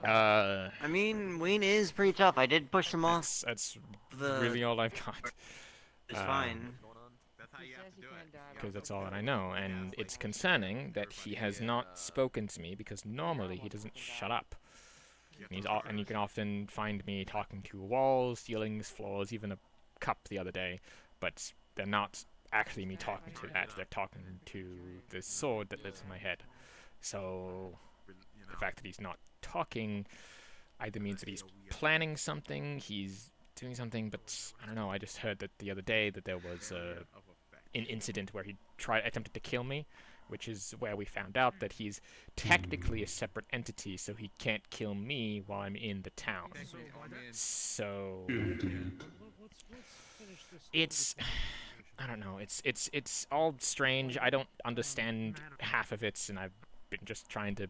I mean, Wayne is pretty tough. I did push him off. That's the... really all I've got. It's fine. Because that's all that I know, and it's concerning that he has not spoken to me, because normally he doesn't shut up. And you can often find me talking to walls, ceilings, floors, even a cup the other day, but they're not actually me talking to that. They're talking to the sword that lives in my head. So the fact that he's not talking either means that he's planning something, he's doing something, but I don't know. I just heard that the other day that there was an incident where he attempted to kill me, which is where we found out that he's technically a separate entity, so he can't kill me while I'm in the town. So it's I don't know. It's all strange. I don't understand half of it, and I've been just trying to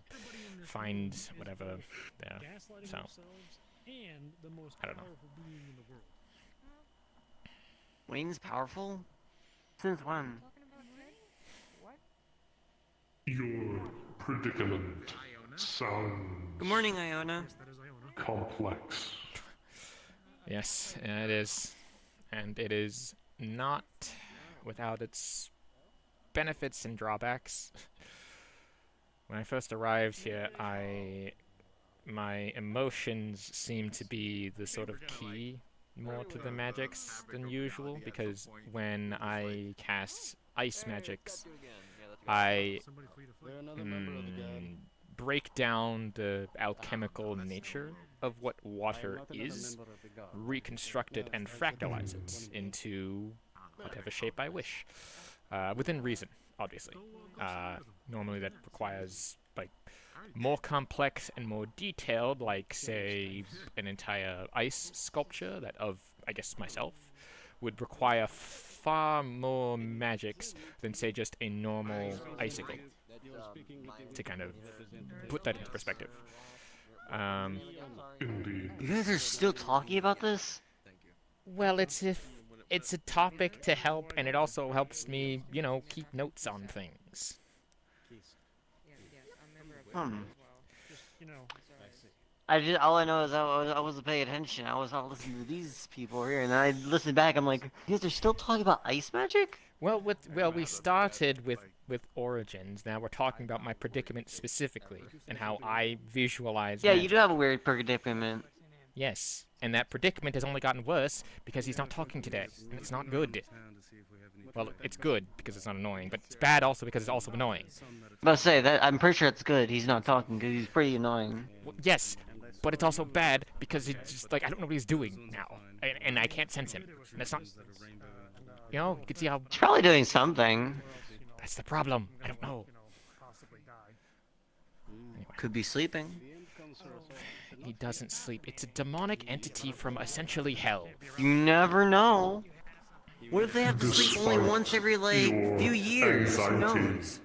find whatever there. So I don't know. Wayne's powerful? Since when? Your predicament sounds Good morning, Iona. complex. Yes, it is. And it is not without its benefits and drawbacks. When I first arrived here, my emotions seem to be the sort of key more to the magics than usual, because when I cast ice magics, I break down the alchemical nature of what water is, reconstruct it, and fractalize it into whatever shape I wish, within reason, obviously. Normally that requires like more complex and more detailed, like say an entire ice sculpture that of I guess myself would require far more magics than say just a normal icicle, to kind of put that into perspective. You guys are still talking about this? Well, it's a topic to help, and it also helps me, keep notes on things. All I know is I wasn't paying attention. I was all listening to these people here, and then I listened back. I'm like, you guys are still talking about ice magic? Well, we started with origins. Now we're talking about my predicament specifically and how I visualize. Yeah, magic. you do have a weird predicament. Yes, and that predicament has only gotten worse because he's not talking today, and it's not good. Well, it's good because it's not annoying, but it's bad also because it's also annoying. But say that I'm pretty sure it's good. He's not talking because he's pretty annoying. Well, yes, but it's also bad because he's just like I don't know what he's doing now, and I can't sense him. And that's not. You can see how. He's probably doing something. That's the problem. I don't know. Anyway. Could be sleeping. He doesn't sleep. It's a demonic entity from essentially hell. You never know. What if they have to sleep only once every, few years? Who knows?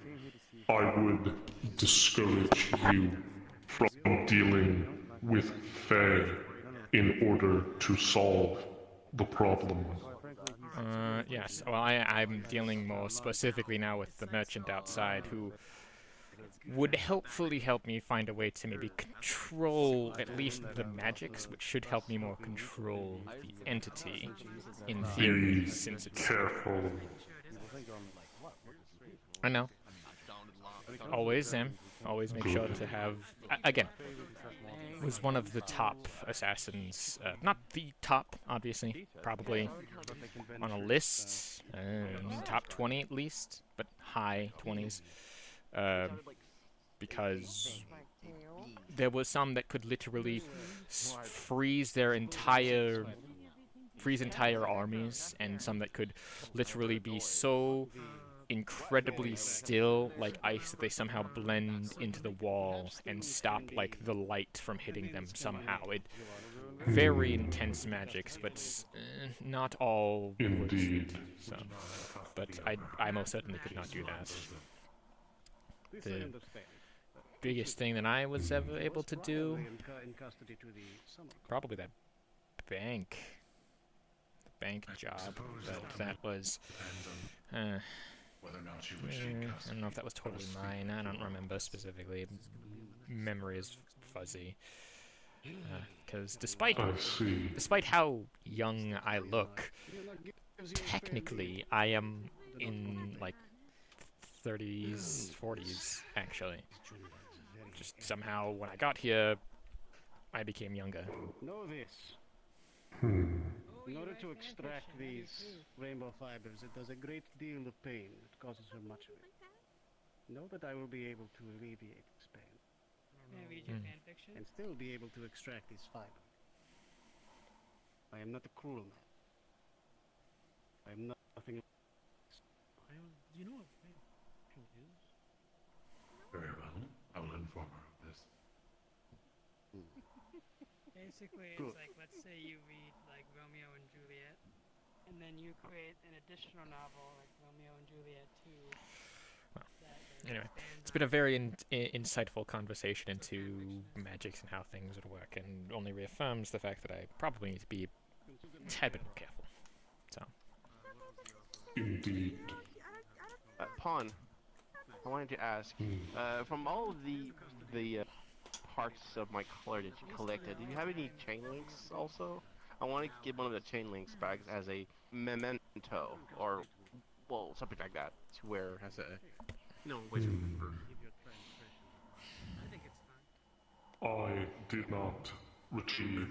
I would discourage you from dealing with Faye in order to solve the problem. Yes. Well, I'm dealing more specifically now with the merchant outside, who would hopefully help me find a way to maybe control at least the magics, which should help me more control the entity, in theory, since it's... Careful. I know. Always am. Always make sure to have... Again, was one of the top assassins. Not the top, obviously. Probably on a list. Top 20 at least, but high 20s. Because there was some that could literally freeze entire armies, and some that could literally be so incredibly still like ice that they somehow blend into the wall and stop like the light from hitting them somehow. Very intense magics, but not all Indeed. so, but I most certainly could not do that. The biggest thing that I was ever able to do, probably that bank job. That was. I don't know if that was totally mine. I don't remember specifically. Memory is fuzzy. Because despite how young I look, technically I am in like 30s, 40s actually. Just somehow when I got here, I became younger. In order to extract these rainbow fibers, it does a great deal of pain. It causes her much of it. Know that I will be able to alleviate this pain. Can I read your fan fiction? And still be able to extract these fibers. I am not a cruel man. I am nothing. Do you know what fan fiction is? Very well. I will inform her of this. Basically, it's Good. like, let's say you read like Romeo and Juliet, and then you create an additional novel like Romeo and Juliet 2. Anyway, it's been a very insightful conversation into magics and how things would work, and only reaffirms the fact that I probably need to be a tad bit more careful. So. Indeed. Pawn, I wanted to ask, from all of the parts of my collar that you collected, do you have any chain links also? I want to get one of the chain links back as a memento, or, well, something like that, to wear as a, way to remember. I think it's fine. I did not retrieve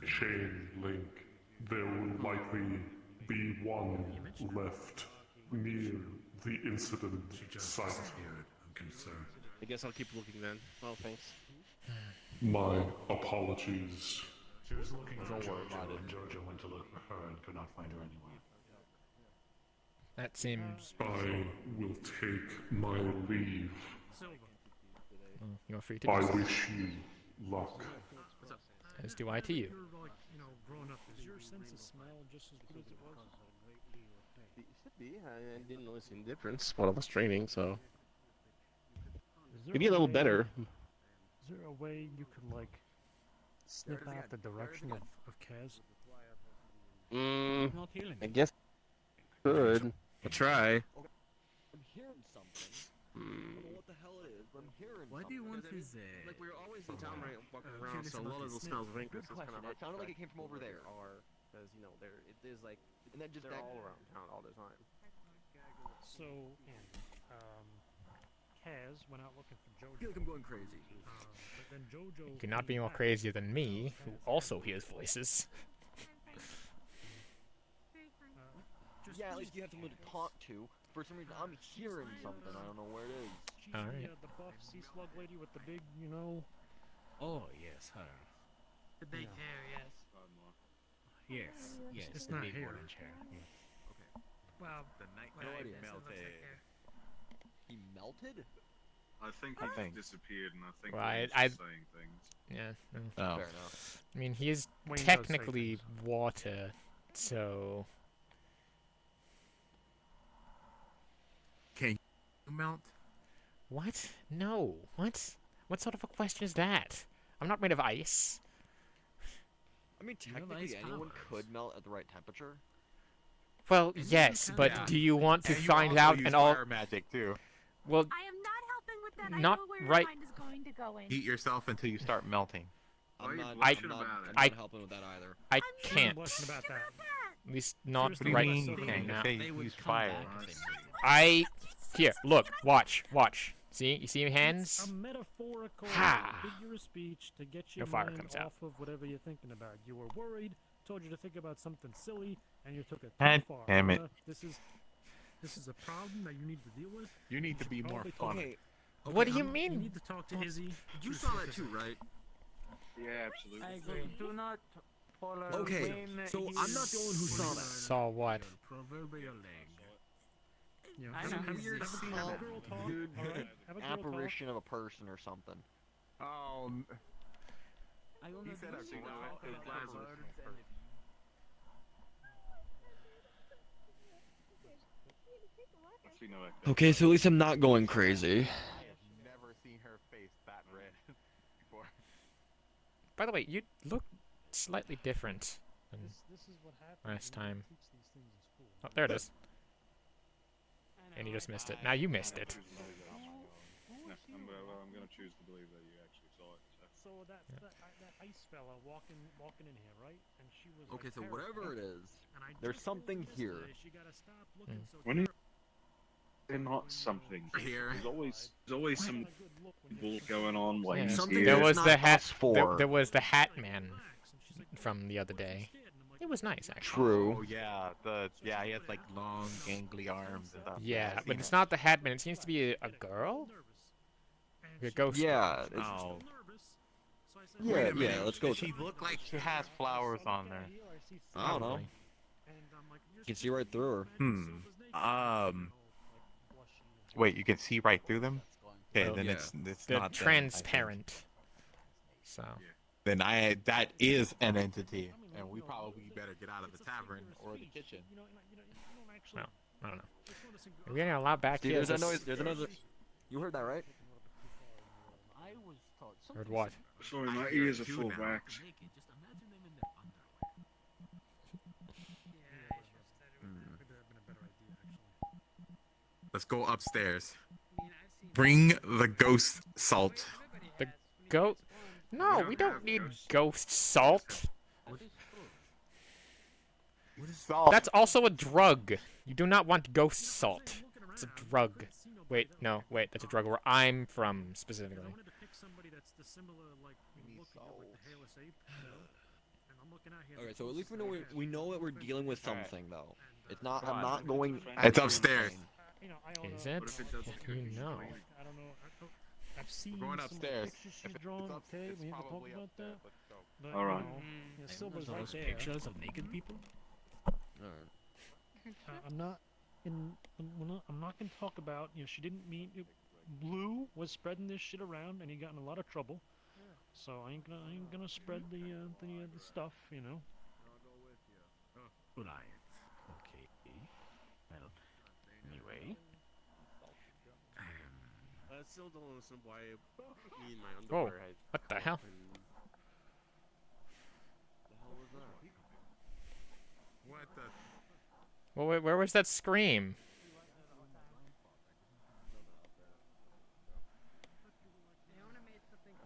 chain link. There will likely be one left near the incident site. I guess I'll keep looking then. Well, thanks. My apologies. She was looking for Don't worry Jojo, about it. and Jojo went to look for her and could not find her anywhere. That seems. I will take my leave. You're free to. I wish you luck. As do I to you. You're like, growing up. Is your sense of smell just as good as it was? It should be. I didn't notice any difference while I was training, so. Maybe a little better. Is there a way you could like sniff out the direction of Kaz? Not healing. I guess could. I'll try. I'm hearing something. I don't know what the hell it is, but I'm hearing Why do you want his, Like, we were always in town, right, walking around, so a lot of those smells rank. Good question. It sounded like it came from over there. Because, it is like, And then just they're that. all around town all the time. So, Kaz went out looking for Jojo. I feel like I'm going crazy. But then Jojo. You cannot be more crazier than me, who also hears voices. Yeah, at least you have someone to talk to. For some reason, I'm hearing something. I don't know where it is. She's Alright. the buff sea slug lady with the big, Oh, yes, her. The big hair, yes. Yes, It's the not big hair. orange hair. Well, The night well, lord I guess it looks like melted. hair. He melted? I think he disappeared, and I think Well, he was I- just saying things. Yeah. No. Oh. Fair enough. I mean, he is Wayne does say technically things. water, so. Can you melt? What? No. What? What sort of a question is that? I'm not made of ice. I mean, You have technically, ice anyone powers. could melt at the right temperature. Well, And you yes, can- but yeah. do you want to And you find also out use and all? fire magic too. Well, I am not helping with that. Not I know where right- your mind is going to go in. Heat yourself until you start melting. I'm Why are you not, blushing I'm not, about it? I'm I- not helping with that either. I I'm can't. blushing about that. At least not Seriously, right what do you mean? now. They would come back if they made I here. Look. Watch. See? You see your It's hands? a metaphorical Ha! figure of speech to get No your fire mind comes out. off of whatever you're thinking about. You were worried, told you to think about something silly, and you took it too God far. damn it. This is a problem that you need to deal with. You need to be more probably fun. Okay, What do you You mean? need to talk to Izzy. You saw that too, right? Yeah, absolutely. I agree. Do not follow Okay, Wayne. so I'm not the only one who saw that. Saw what? proverbial leg. You know, I have, know. have, Weird have a smell. girl talk. Dude, All right? Have a girl apparition of a person or something. Oh, I he said a glow. It was Lazarus. Actually, no, I Okay, so at least I'm not going crazy. I have never seen her face that red before. By the way, you look slightly different than This is what happens last when you time. teach these things in school. Oh, there it is. I know, And you just right? missed it. Now you missed it. I'm gonna choose to believe that you actually saw it. So that ice fella walking in here, right? And she was Okay, like, so whatever it terrified. is, And I there's just told her something here. yesterday She gotta stop looking so When you- terrified. They're not something Here. There's always some Have a good look when bull you're going on while Yeah. he's Something here. There that's was not the hat. us four. There was the hat man relaxed. And she's like, from the other day. scared. And I'm like, It It was nice, actually. True. Oh yeah, he has like long, gangly arms and stuff. Yeah, I've but seen it's it. not the Hatman. It seems to be a girl. A ghost. Yeah. Oh. Yeah, yeah. Let's go. She looked like she has flowers on there. I don't know. You can see right through her. Wait, you can see right through them? Okay, Oh, then yeah. it's They're not them, I think. transparent. So. Then that is an entity, and we probably better get out of the tavern or the kitchen. Well, I don't know. We're getting a lot back Dude, here. there's a noise. There's another. You heard that, right? Heard what? Sorry, my ears are full of wax. Let's go upstairs. Bring the ghost salt. The goat? No, we don't need ghost salt. Salt. That's also a drug. You do not want ghost salt. It's a drug. Wait, no, wait, that's a drug where I'm from specifically. Okay, so at least we know that we're dealing with something though. It's not. I'm not going. It's upstairs. Is it? How do you know? I don't know. I've seen We're going some upstairs. pictures she's drawn. Okay, we have to talk about that. But, All right. Yeah, Silver's right Those there. pictures of naked people? I'm not in. I'm not gonna talk about. She didn't mean. Blue was spreading this shit around, and he got in a lot of trouble. So I ain't gonna spread the stuff. Right. Okay. Well, anyway. I still don't understand why me and my Whoa, underwear had... what the hell? The hell was that? What the? Well, wait, where was that scream?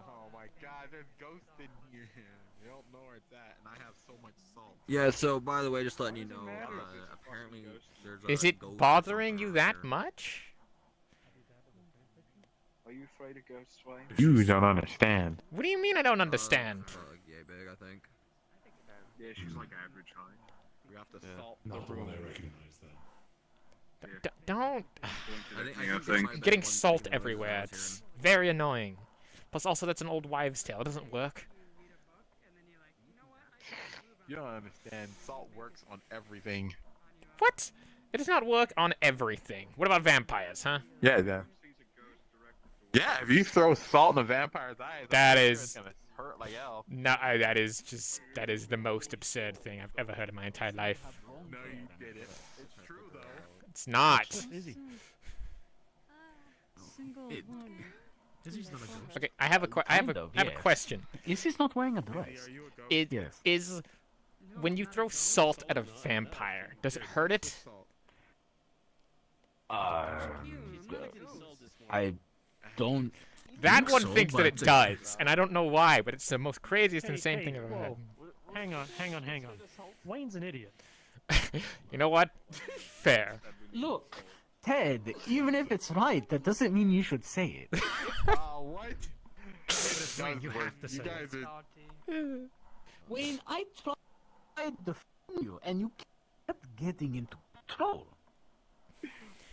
Oh my God, there's ghosts in here. You don't know where it's at, and I have so much salt. Yeah. So by the way, just letting you know. Apparently, there's a Is it ghost bothering or you something that around here. much? Are you afraid of ghosts, Wayne? You don't understand. What do you mean I don't understand? Yay big, I think. Yeah, she's like average height. We have to salt Not the the room. one I recognize then. Don't. I think Getting salt everywhere. It's very annoying. Plus, also, that's an old wives' tale. It doesn't work. You don't understand. Salt works on everything. What? It does not work on everything. What about vampires, huh? Yeah. Yeah, if you throw salt in a vampire's eyes, That I'm sure is- it's gonna hurt like hell. No, that is the most absurd thing I've ever heard in my entire life. No, you did it. It's true though. It's not. Izzy. Single It- one. Izzy's not a ghost. Okay, I have a Kind of, I have a yes. question. Izzy's not wearing a dress. Yes. Is when you throw salt at a vampire, does it hurt it? I don't. That think one so, thinks that it but- does, and I don't know why, but it's the most craziest, insane Hey, thing I've ever heard. whoa. Hang on. Wayne's an idiot. You know what? Fair. Look, Ted. Even if it's right, that doesn't mean you should say it. What? Wayne, you have to say guys it. are... Wayne, I tried to defend you, and you kept getting into trouble.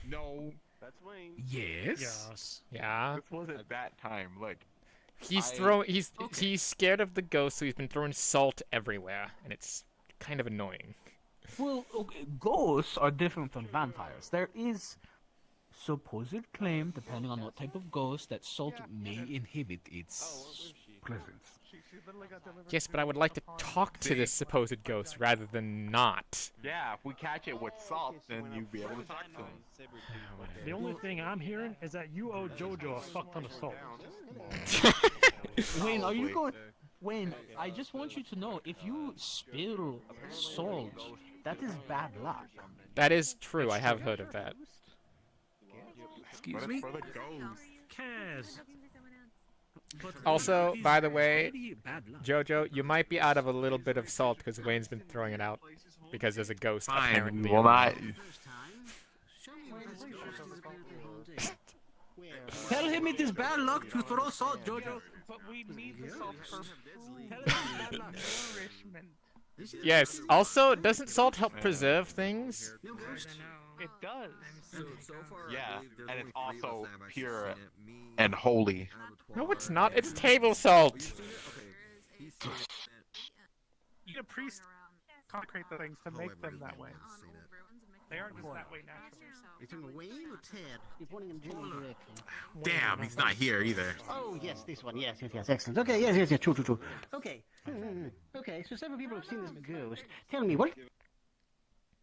No. That's Wayne. Yes. Yeah. This wasn't that time. Look. He's scared of the ghost, so he's been throwing salt everywhere, and it's kind of annoying. Well, okay, ghosts are different from vampires. There is supposed claim, depending on what type of ghost, that salt may inhibit its presence. Yes, but I would like to talk to this supposed ghost rather than not. Yeah, if we catch it with salt, then you'll be able to talk to him. The only thing I'm hearing is that you owe JoJo a fuck ton of salt. Wayne, are you going? Wayne, I just want you to know, if you spill salt, that is bad luck. That is true. I have heard of that. Excuse But me? it's for the ghost. Kaz. Also, by the way, Jojo, you might be out of a little bit of salt because Wayne's been throwing it out because there's a ghost Fine, apparently. we will not. Tell him it is bad luck to throw salt, Jojo. But we need the salt for food Tell him it's bad luck. nourishment. Yes. Also, doesn't salt help preserve things? No ghost. It does. So far, Yeah, I believe there's and only it's three of us also that have actually pure seen it. Me, and holy. No, it's not. It's table salt. You've seen it? Okay. He's seen it. You get priests consecrate the things to make them that way. Seen it. They aren't just that way naturally. Are you talking Wayne or Ted? You're pointing in general direction. Damn, he's not here either. Oh, yes, this one. Yes, yes, yes. Excellent. Okay, yes, true. Okay. Okay, so several people have seen this ghost. Tell me, what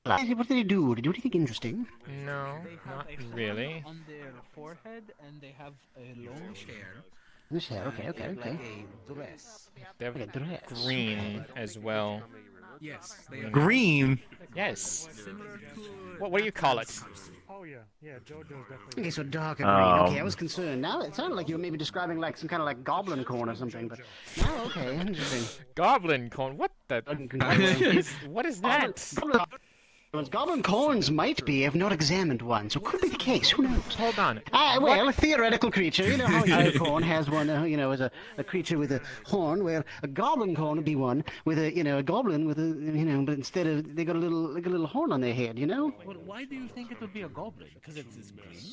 did he do? Did he do anything interesting? No, not really. On their forehead, and they have a long hair. This hair, okay. Like a dress. They're Like a dress. green as well. Yes. Green? Yes. What do you call it? Oh yeah, JoJo's definitely. Okay, so darker green. Okay, I was concerned. Now it sounded like you were maybe describing like some kind of like goblin corn or something, but now okay, interesting. Goblin corn? What the? What is that? Goblin corns might be. I've not examined one, so could be the case. Who knows? Hold on. Well, a theoretical creature. You know how a unicorn has one, as a creature with a horn. Well, a goblin corn would be one with a goblin with a, but instead of they got a little horn on their head. Well, why do you think it would be a goblin? Because it's green.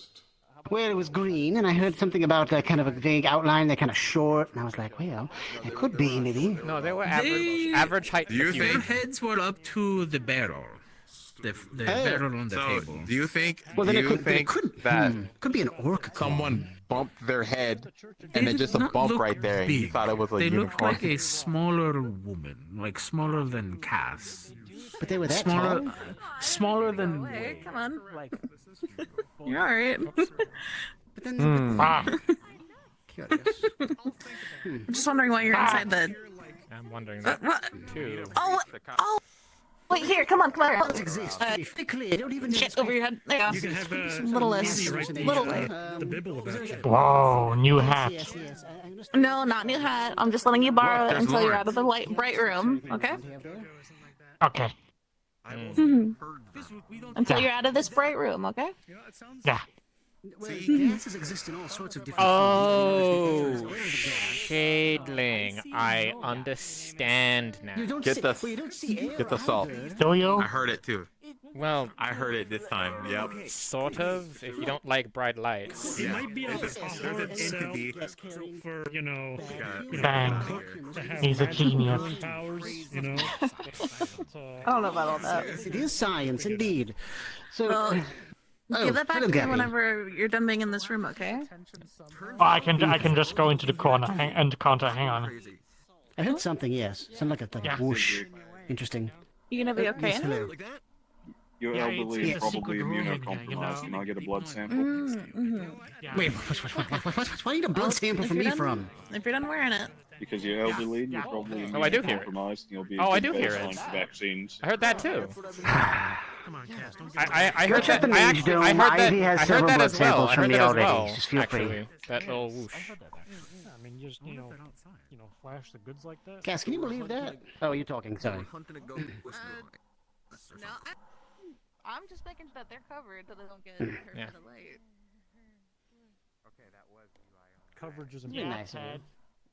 Well, it was green, and I heard something about kind of a vague outline. They're kind of short, and I was like, well, it could be maybe. No, they were average height. Their heads were up to the barrel. The barrel on the table. Do you think? Well, then do it you could, think that could be an orc. someone bumped their head and then just a bump right there, and you thought it was a They unicorn? looked like a smaller woman, like smaller than Cass. But they were that smaller, tall? smaller than. Wait, come on. Like, You're alright. But then, curious. I'm just wondering why you're inside the. I'm wondering that too. Oh! Wait, here, come on. Don't even shit over your head. There you go. You can have Little less. Little way. the Bibble about you. Whoa, new hat. No, not new hat. I'm just letting you borrow it until you're out of the bright room, okay? Okay. Until you're out of this bright room, okay? Yeah. Well, gases exist in all sorts of different Oh, forms. Shadling. I understand now. Get the salt. Do you? I heard it too. Well, I heard it this time. Yep. Sort of. If you don't like bright lights. It might be There's an entity. for Bang. He's a genius. powers, I don't know about all that. It is science, indeed. So, Give that back hello, to me Gabby. whenever you're done being in this room, okay? Oh, I can just go into the corner and counter. Hang on. I heard something. Yes, sounded like a whoosh. Interesting. You gonna be okay? Yes, hello. Your Yeah, elderly it's is a secret probably room in here, immunocompromised, and I'll get a blood sample. Wait, why need a blood sample from me from? If you're done wearing it. Because you're elderly, you're probably Oh, I do hear it. immunocompromised, and you'll be Oh, I a do good hear it. baseline for vaccines. I heard that too. Come on, Cass, don't I Go heard check that. the I Mage actually, Dome. I heard that. Ivy has I heard several that blood as well. samples I from heard me that as already. well. Just feel free. Actually, that little whoosh. I mean, just flash the goods like that. Cass, can you believe that? Oh, you're talking. Sorry. No, I'm just making sure that they're covered so they don't get hurt by the light. Okay, that was Coverage is Very important. nice of you.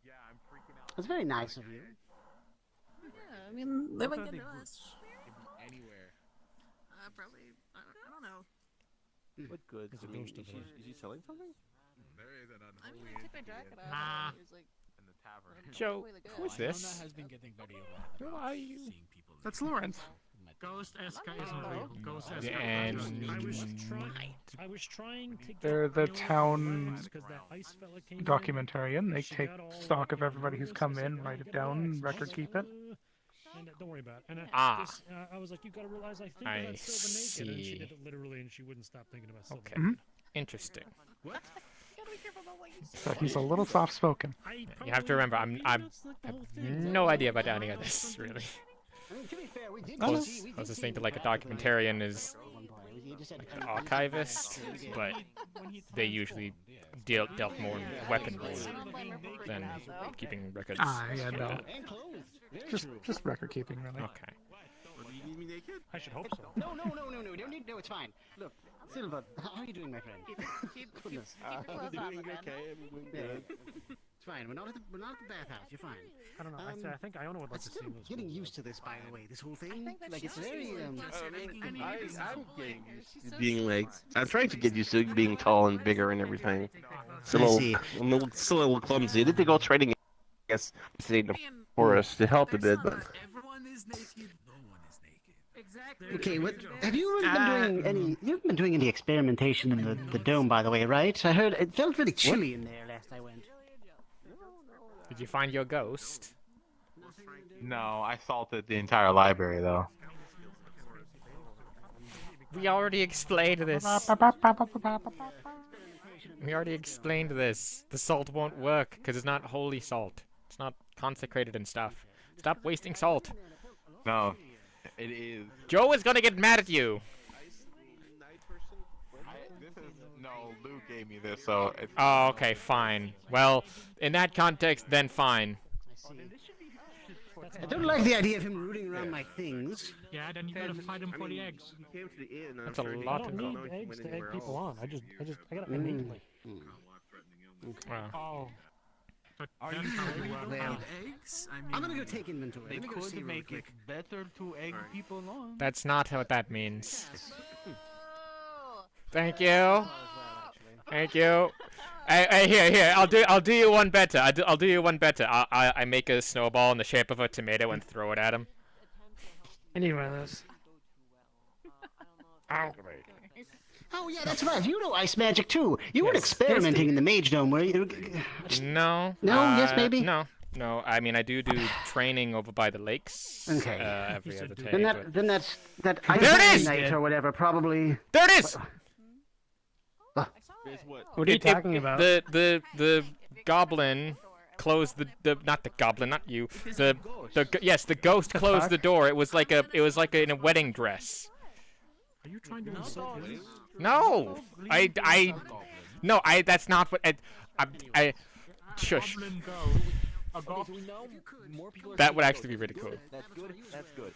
Yeah, I'm freaking out. That's very nice of you. Yeah, I mean, they might get to us. Anywhere. Probably, I don't know. What good? It's a I mean, ghost of is she selling something? There is an I mean, I took my jacket off. Nah. And he was like, In the tavern. Joe, who is Iona this? has been getting very Who are you? seeing people. That's Lawrence. Ghost Eska isn't real. Ghost Eska. And I was trying to get They're the real town facts 'cause that ice fella came in. documentarian. They She take got all stock of the everybody who's this. come I said, in, write it get down, relaxed. record keep it. And don't worry about it. And I was like, you gotta realize I think I about Silver Naked. And she see. did it literally, and she wouldn't stop thinking about Silver Okay. Naked. Interesting. What? So he's a little soft spoken. You have to remember, I have no idea about any of this, really. To be fair, we did I was just thinking like a documentarian is an archivist, but they usually dealt more in weaponry than keeping records. Yeah, like no. that. Just record keeping, really. Okay. Do you need me naked? I should hope so. No, it's fine. Look, Silva, how are you doing, my friend? Goodness. Doing okay. Everything good. It's fine. We're not at the bathhouse. You're fine. I don't know. I think Iona would like to see still this. getting used to this, by the way. This whole thing. Like it's very. I'm getting used to being like. I'm trying to get used to being tall and bigger and everything. It's a little, still a little clumsy. I did go training, I guess, in the forest to help a bit, but. Everyone is naked. No one is naked. Exactly. Okay, what have you really been doing any? You haven't been doing any experimentation in the dome, by the way, right? I heard it felt really chilly in there last I went. Did you find your ghost? No, I salted the entire library though. We already explained this. We already explained this. The salt won't work because it's not holy salt. It's not consecrated and stuff. Stop wasting salt. No, it is. Joe is gonna get mad at you. No, Lou gave me this, so. It's... Oh, okay, fine. Well, in that context, then fine. I don't like the idea of him rooting around my things. Yeah, then you gotta fight him for the eggs. That's a lot I of don't need eggs to egg people on. I gotta innately. Wow. Oh. Are you eggs? I'm gonna go take inventory. They Let me go see could real make it quick. better to egg people on. That's not what that means. Thank you. Thank you. Here. I'll do you one better. I'll do you one better. I make a snowball in the shape of a tomato and throw it at him. I need one of those. Ow. Oh yeah, that's right. You know ice magic too. You weren't experimenting in the Mage Dome, were you? No. No. Yes, maybe. No. I mean, I do training over by the lakes. Okay. Every other day. Then that's that There ice it is! night or whatever. Probably. There it is. What are you talking about? The goblin closed the not the goblin, not you. The ghost closed the door. It was like in a wedding dress. Are you trying to insult me? No, no, that's not what I shush. That would actually be really cool. That's good. That's good.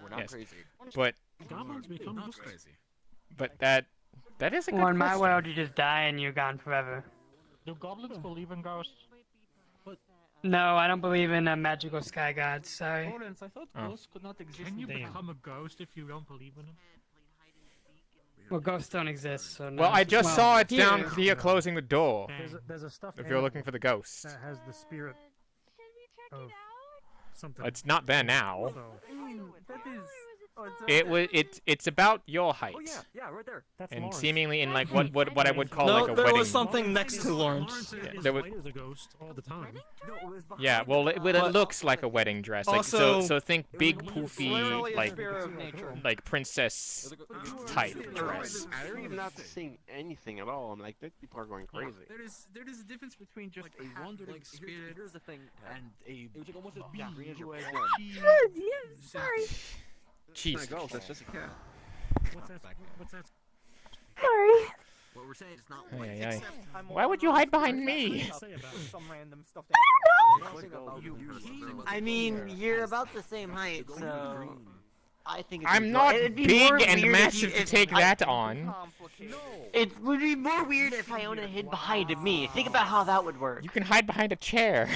We're not crazy. But Goblins become crazy. But that is a good Well, in my question. world, you just die and you're gone forever. Do goblins believe in ghosts? No, I don't believe in magical sky gods. Sorry. Lawrence, I thought ghosts could not exist. Can you become a ghost if you don't believe in them? Well, ghosts don't exist, so no. Well, I just saw it down here. here closing the door. There's a stuffed If you're animal looking for the ghost. that has the spirit of something. It's not there now. That is. It's about your height. Oh yeah, right there. That's And Lawrence. seemingly in like what I would call No, like a there wedding. was something next to Lawrence. Lawrence There was- is a ghost all the time. Yeah, well, it looks like a wedding dress. Like, Also- so think big poofy literally a like spirit of nature. like princess type dress. I'm not seeing anything at all. I'm like, these people are going crazy. There's a difference between just a wandering spirit Here's the thing. and a It was like almost a being green as who your has porn. Sorry. Jeez. It's not a ghost, that's just a cat. What's that? What we're saying is not Ay, like ay, ay. except Why would you hide behind me? Some random stuff. I mean, you're about the same height, so I think it's I'm not it'd be big more and weird if massive you- to if take I- that on. It would be more weird if Iona hid behind me. Think about how that would work. You can hide behind a chair.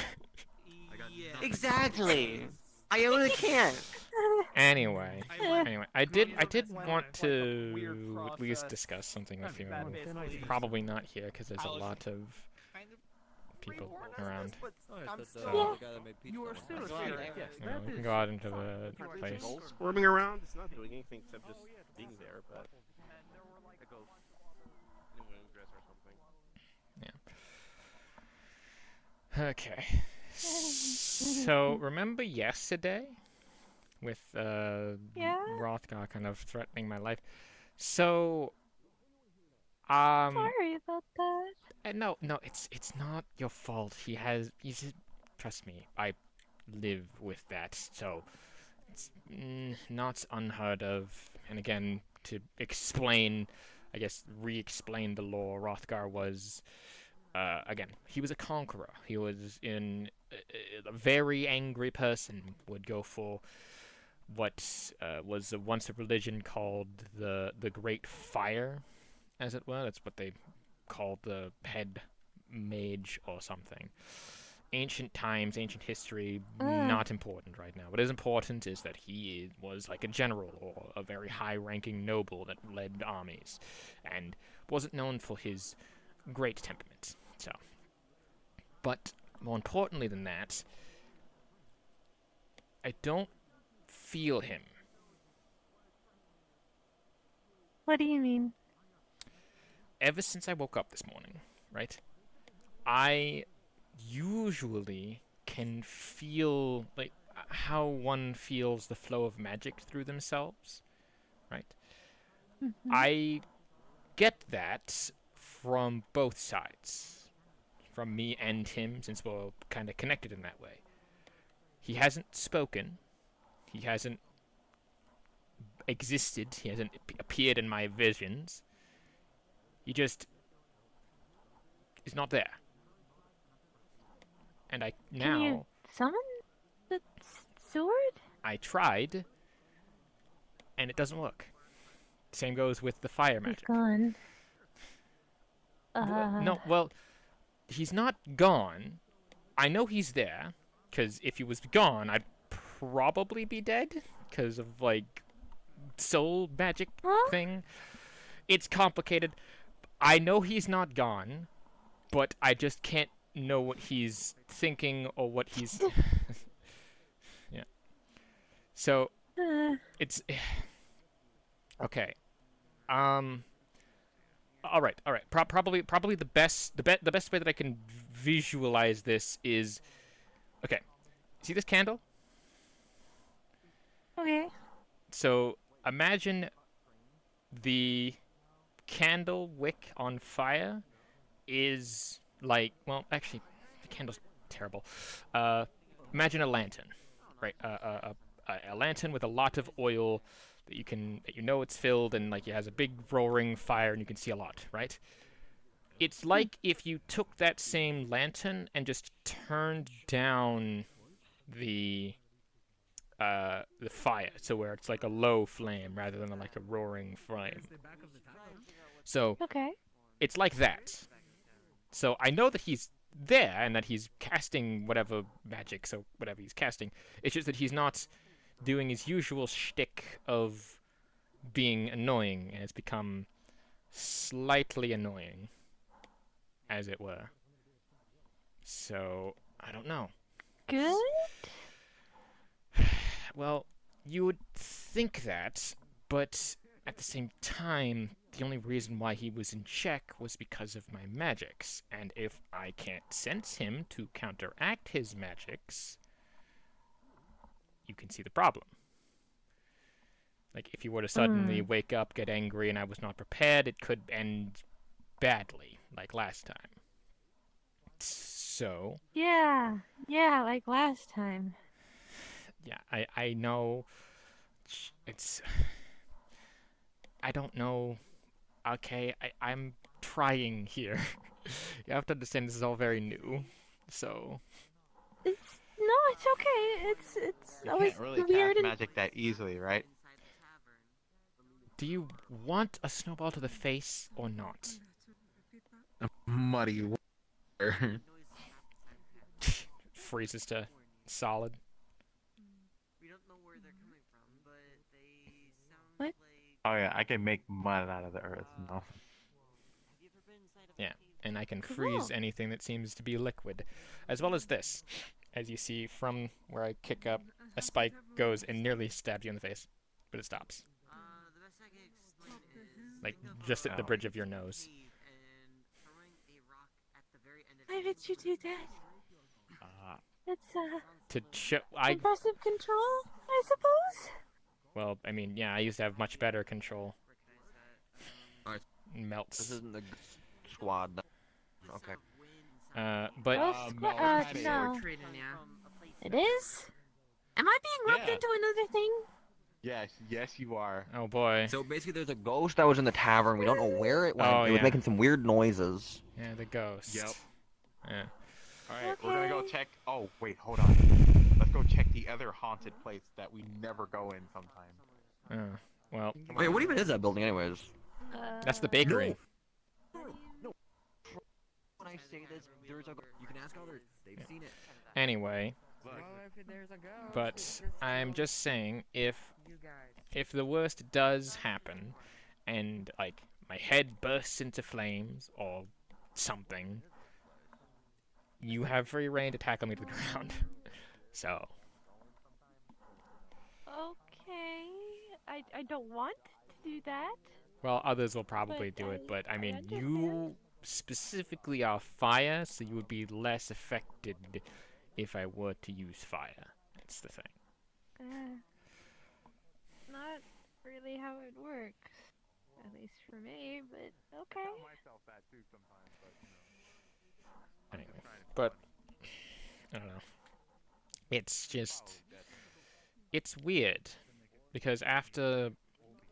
Exactly. Iona can't. Anyway, I did want to at least discuss something with you. Probably not here because there's a lot of people around. You are still a spirit. Yes, You know, we can go out into the place. Ghosts swarming around. It's not doing anything except just being there, but. A ghost. In a wedding dress or something. Okay. So remember yesterday with Rothgar kind of threatening my life. So Sorry about that. no, it's not your fault. He's trust me. I live with that. So it's not unheard of. And again, to explain, I guess re-explain the lore, Rothgar was again, he was a conqueror. He was a very angry person, would go for what was once a religion called the Great Fire, as it were. That's what they called the head mage or something. Ancient times, ancient history, not important right now. What is important is that he was like a general or a very high-ranking noble that led armies, and wasn't known for his great temperament. So, but more importantly than that, I don't feel him. What do you mean? Ever since I woke up this morning, right? I usually can feel like how one feels the flow of magic through themselves, right? I get that from both sides, from me and him, since we're kind of connected in that way. He hasn't spoken, he hasn't existed, he hasn't appeared in my visions. He just is not there. And I now... Can you summon the sword? I tried, and it doesn't work. Same goes with the fire magic. He's gone. No, well, he's not gone. I know he's there, because if he was gone, I'd probably be dead, because of, like, soul magic thing. It's complicated. I know he's not gone, but I just can't know what he's thinking or what he's... Yeah. So, it's... Okay. All right. Probably the best way that I can visualize this is, okay. See this candle? Okay. So imagine the candle wick on fire is like, well, actually, the candle's terrible. Imagine a lantern, right? A lantern with a lot of oil that you know it's filled, and like it has a big roaring fire and you can see a lot, right? It's like if you took that same lantern and just turned down the fire, so where it's like a low flame rather than like a roaring flame. So it's like that. So I know that he's there and that he's casting whatever magic, so whatever he's casting. It's just that he's not doing his usual shtick of being annoying, and it's become slightly annoying, as it were. So, I don't know. Good? Well, you would think that, but at the same time, the only reason why he was in check was because of my magics, and if I can't sense him to counteract his magics, you can see the problem. Like, if you were to suddenly wake up, get angry, and I was not prepared, it could end badly, like last time. So... Yeah, like last time. Yeah, I know... It's... I don't know... Okay, I'm trying here. You have to understand this is all very new, so... No, it's okay. It's You always can't really weird cast and... magic that easily, right? Do you want a snowball to the face or not? Muddy water. Freezes to solid. What? Oh yeah, I can make mud out of the earth. No. Yeah, and I can freeze anything that seems to be liquid. As well as this. As you see from where I kick up, a spike goes and nearly stabs you in the face. But it stops. Like, just at the bridge of your nose. Why did you do that? It's, To show... impressive control, I suppose? Well, I mean, yeah, I used to have much better control. Melts. This isn't the squad. Okay. But... no. It is? Am I being roped into another thing? Yes, you are. Oh boy. So basically, there's a ghost that was in the tavern. We don't know where it went. Oh, it was yeah. making some weird noises. Yeah, the ghost. Yep. Yeah. Alright, we're gonna go check... Oh, wait, hold on. Let's go check the other haunted place that we never go in sometime. Well... Wait, what even is that building anyways? That's the bakery. No. I say this, there's a. You can ask others. They've seen it. Anyway, but I'm just saying, if the worst does happen, and like my head bursts into flames or something, you have free reign to tackle me to the ground. So. Okay. I don't want to do that. Well, others will probably do it, but I mean, you specifically are fire, so you would be less affected if I were to use fire. That's the thing. Not really how it works. At least for me, but okay. I tell myself that too sometimes, but you know. Anyway, but I don't know. It's just it's weird because after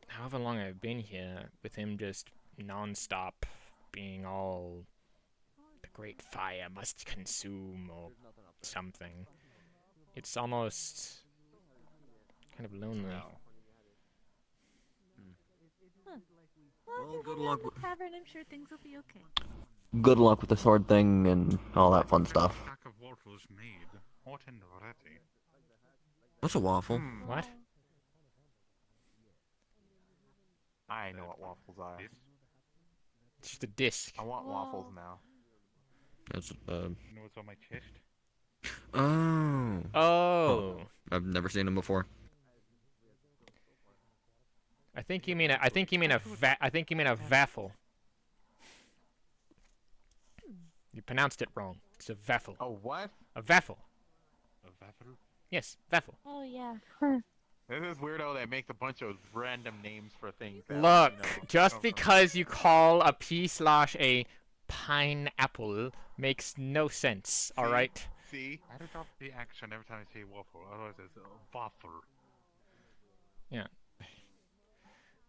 however long I've been here with him just non-stop being all the great fire must consume or something, it's almost kind of lonely. Well, good luck. The tavern, I'm sure things will be okay. Good luck with the sword thing and all that fun stuff. Pack of waffles made. Hot and ready. What's a waffle? What? I know what waffles are. It's just a disc. I want waffles now. That's You know what's on my chest? Oh. Oh. I've never seen them before. I think you mean a vaffle. You pronounced it wrong. It's a vaffle. Oh, what? A vaffle. A waffle? Yes, vaffle. Oh yeah. This is weirdo that makes a bunch of random names for things. That, Look, you know, just because you call a p/a pineapple makes no sense. All right. See, I had to drop the action every time I say waffle. Otherwise, it's waffle. Yeah.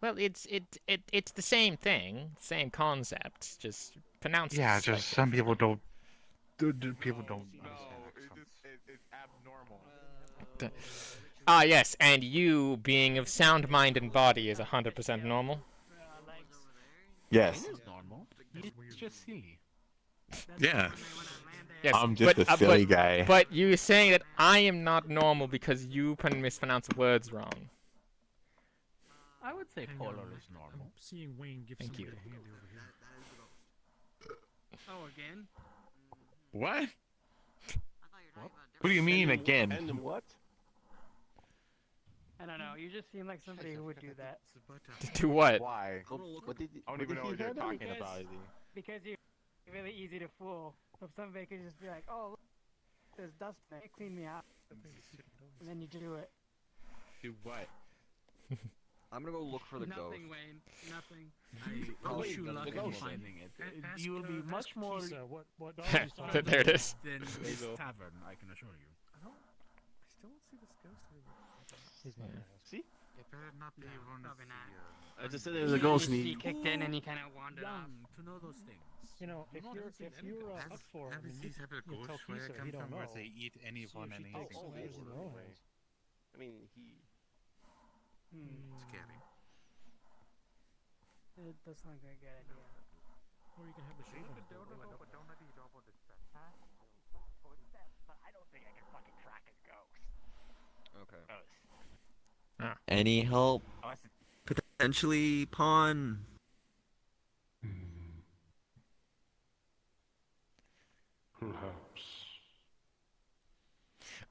Well, it's the same thing, same concept, just pronounced. Yeah, just slightly some people don't. People don't No, understand it's abnormal. Yes, and you, being of sound mind and body, is 100% normal. Yes. It is normal. It's just silly. Yeah. Yes, I'm just a silly guy. But you saying that I am not normal because you mispronounce words wrong. I would say Polar is normal. I'm seeing Wayne give Thank somebody you. a handy over here. Oh, again? What? What do you mean again? And what? I don't know. You just seem like somebody who would do that. Do what? Why? What did I don't even know what you're talking about, Izzy. Because you're really easy to fool. So somebody could just be like, oh, look, there's dust in it. Clean me out. And then you do it. Do what? I'm gonna go look for the ghost. Nothing, Wayne. Nothing. I wish you luck in finding it. You will be much more What dog he's talking There it about. is. than this tavern, I can assure you. I still don't see this ghost really. See? It better not be one of Probably not. I just said there was a ghost and He kicked in and he kind of wandered off. Young to know those things. You know, if you're up for it, I mean, you have a tell ghost where I Keith come he don't from, where know. they eat anyone See if and he anything. takes some matters in their own hands. I mean, he. Scary. It does sound like a good idea. Or you can have the shade on. I don't think I can fucking track a ghost. Okay. Any help? Potentially pawn. Perhaps.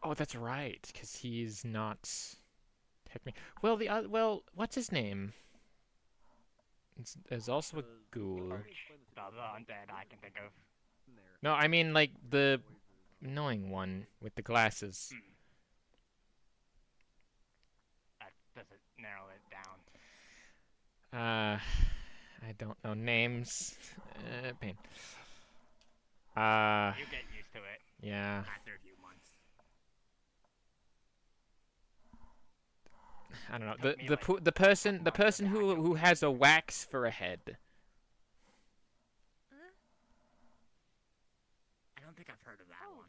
Oh, that's right, because he's not technically. Well, what's his name? There's also a ghoul. The undead I can think of. No, I mean like the annoying one with the glasses. That doesn't narrow it down. I don't know names. Pain. You get used to it. Yeah. After a few months. I don't know. The person who has a wax for a head. I don't think I've heard of that one.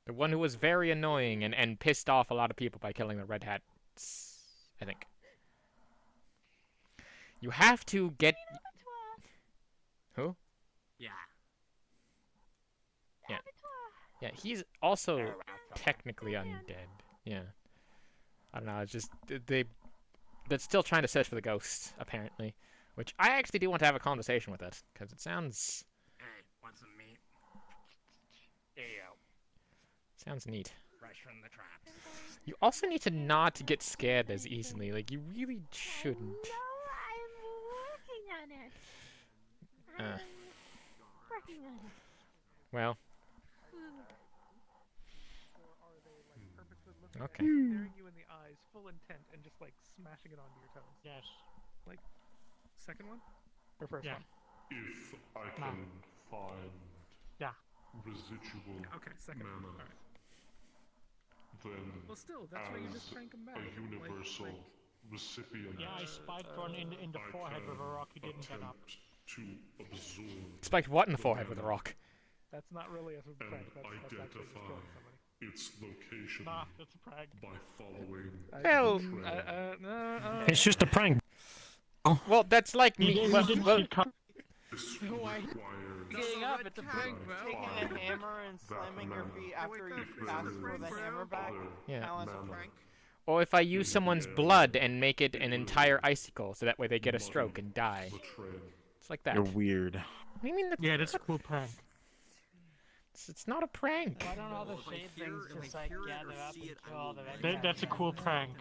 The one who was very annoying and pissed off a lot of people by killing the red hats, I think. You have to get... Who? Yeah. Yeah. Yeah, he's also technically undead. Yeah. I don't know, it's just they're still trying to search for the ghost, apparently. Which I actually do want to have a conversation with it, because it sounds Hey, want some meat? There you go. sounds neat. Fresh from the traps. You also need to not get scared as easily. Like, you really shouldn't. No, I'm working on it. Uh, Working on it. well, okay. Staring you in the eyes, full intent, and just like smashing it onto your toes. Yes. Like, second one? Or first Yeah. one? If I can find residual Okay, second one. mana, Alright. then Well, still, that's why you just as crank 'em back. a universal recipient, Yeah, I spiked one in the forehead with a rock he didn't get up. to absorb Spiked what in the forehead with a rock? That's not really a and prank. That's actually just identify killing somebody. its location Nah, that's a prank. by following Well, the trail. No, It's just a prank. Well, that's like me. Well, This Why? requires Getting up, it's a prank, prank, bro. taking a hammer and slamming your feet after you ask for the hammer back. Yeah. Now as a prank. Or if I use someone's blood and make it an entire icicle, so that way they get a stroke and die. It's like that. You're weird. What do you mean? Yeah, that's a cool prank. It's not a prank. Why don't all the shade things just like gather up and kill all the That's a cool prank.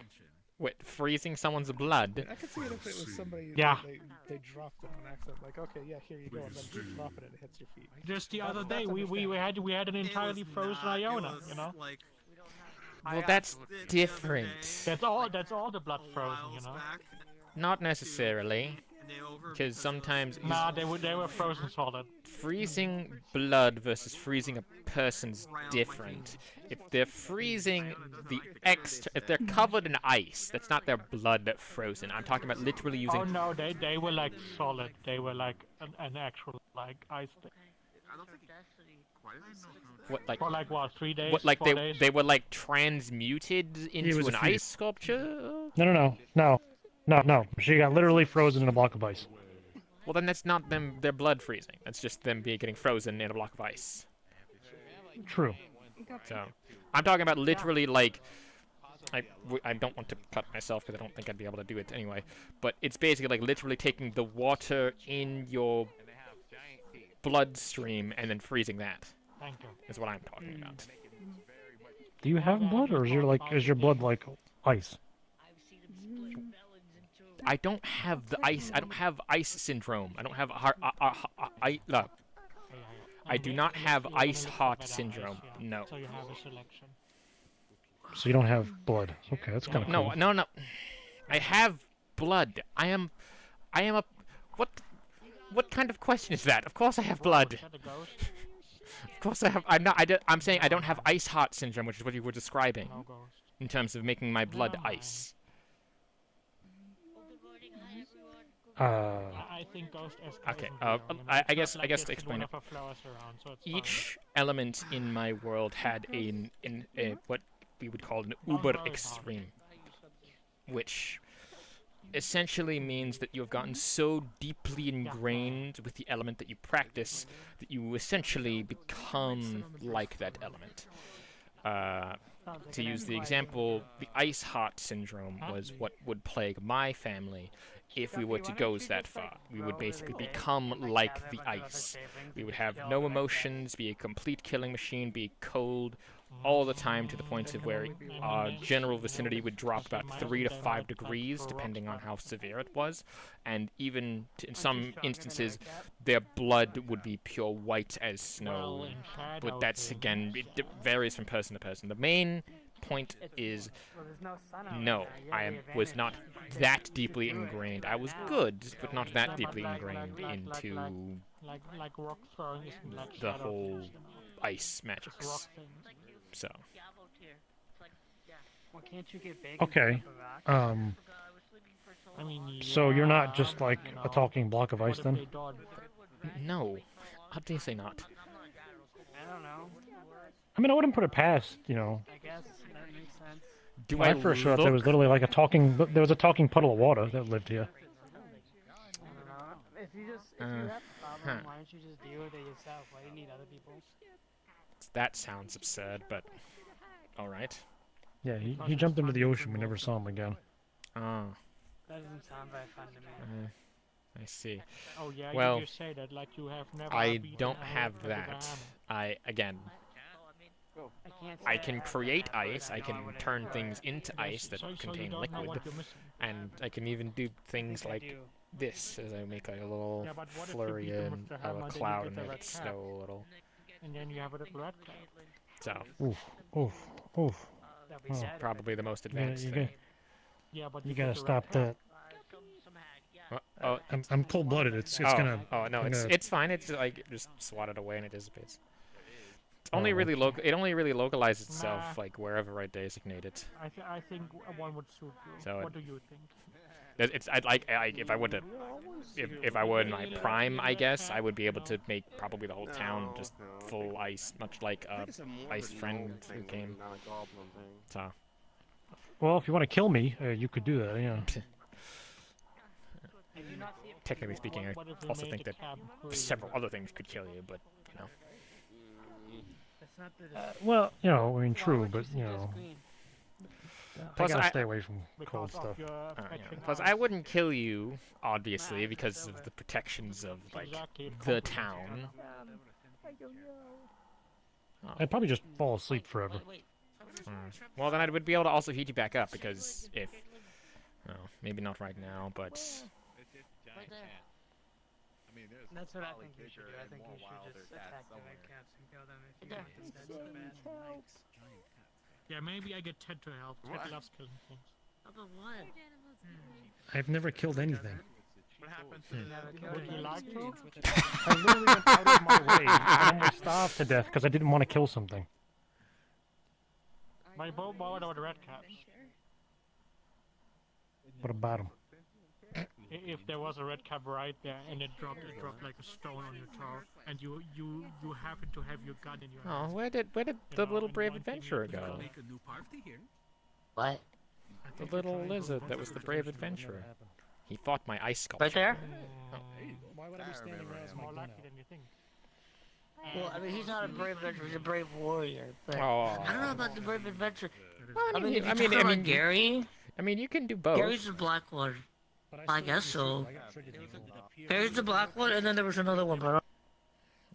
What, freezing someone's blood? I could see it if it was somebody Yeah. that they dropped it on accident. Like, okay, yeah, here you go, and then you drop it and it hits your feet. Just the That's- other day, that's we had an entirely frozen Iona, you know. Like, Well, that's different. That's all the blood frozen, you know. Not necessarily, because sometimes Nah, they were frozen solid. freezing blood versus freezing a person's different. If they're freezing if they're covered in ice, that's not their blood frozen. I'm talking about literally using. Oh no, they were like solid. They were like an actual like ice thing. What, like, for like what, 3 days? What, like 4 days? they were like transmuted was into a an few- ice sculpture? No. She got literally frozen in a block of ice. Well, then that's not their blood freezing. That's just them getting frozen in a block of ice. True. So, I'm talking about literally like. I don't want to cut myself because I don't think I'd be able to do it anyway. But it's basically like literally taking the water in your bloodstream and then freezing that. Thank you. Is what I'm talking about. Do you have blood, or is your blood like ice? I don't have the ice. I don't have ice syndrome. I don't have I do not have ice hot syndrome. No. So you have a selection. So you don't have blood. Okay, that's kind of cool. No. I have blood. I am a. What kind of question is that? Of course I have blood. Of course I have. I'm saying I don't have ice hot syndrome, which is what you were describing, in terms of making my blood ice. I think Ghost escalates. Okay. You know, I guess like to it's explain one it. of her flowers around, so it's Each element in my world had a what we would call an uber extreme, which essentially means that you have gotten so deeply ingrained with the element that you practice that you essentially become like that element. To use the example, the ice hot syndrome was what would plague my family if we were to go that far. We would basically become like the ice. We would have no emotions, be a complete killing machine, be cold all the time, to the point of where our general vicinity would drop about 3 to 5 degrees, depending on how severe it was. And even in some instances, their blood would be pure white as snow. But that's, again, it varies from person to person. The main point is, no, was not that deeply ingrained. I was good, but not that deeply ingrained into like rock throwing isn't like the shadow whole things, you know. ice Rock magics. things. So. Well, can't you get bacon Okay. I mean, So you're not just like a talking block of ice then? No. How do you say not? I don't know. I mean, I wouldn't put it past, you know. I guess that makes sense. Do When I I first showed up, there was literally like there was a talking puddle of water that lived here. I don't know. If if you have a problem, why don't you just deal with it yourself? Why do you need other people? That sounds absurd, but alright. Yeah, he jumped into the ocean. We never saw him again. Oh. That doesn't sound very fun to me. I see. Oh yeah, well, you just say that like you have never I beaten don't a have a that. banana. I can create ice, I can turn things into ice that contain liquid, and I can even do things like this, as I make like a little Yeah, but what if you flurry beat them and with the a hammer, then you cloud get and the make red it cap. snow a little. And then you have a little red cap. So, Oof. it's probably the most advanced thing. Yeah, but you you gotta get the stop red cap. that. Oh, I'm cold-blooded. It's oh, gonna. Oh no, I'm gonna, it's fine. It's like just swat it away and it dissipates. It's only Oh, really okay. It only really localizes itself Nah. like wherever I designate it. I think one would suit you. So What do you think? I'd like if I were to if I were in my prime, I guess I would be able to make probably the whole town just full ice, much like Ice Friend who came. So. Well, if you want to kill me, you could do that. Yeah. Technically speaking, I also think that several other things could kill you, but you know. Well, you know, I mean, true, but you know. Plus, I gotta stay away from cold stuff. Plus, I wouldn't kill you, obviously, because of the protections of like the town. I'd probably just fall asleep forever. Well, then I would be able to also heat you back up because if, well, maybe not right now, but. That's what I think you should do. I think you should just attack the red caps and kill them if you want them dead so bad. Yeah, maybe I get Ted to help. Ted loves killing things. I've never killed anything. What happened to Would you like to? I literally went out of my way. I almost starved to death because I didn't want to kill something. My bow borrowed the red caps. What about him? If there was a red cap right there and it dropped like a stone on your toe, and you happen to have your gun in your hand. Oh, where did the little brave adventurer go? What? The little lizard that was the brave adventurer. He fought my ice sculpture. Right there? Why would I be standing there as more lucky than you think. Well, I mean, he's not a brave adventurer, he's a brave warrior. But Oh. I don't know about the brave adventurer. Well, I mean, if you talk about Gary, I mean, you can do both. Gary's the black one. I guess so. Gary's the black one, and then there was another one, but I don't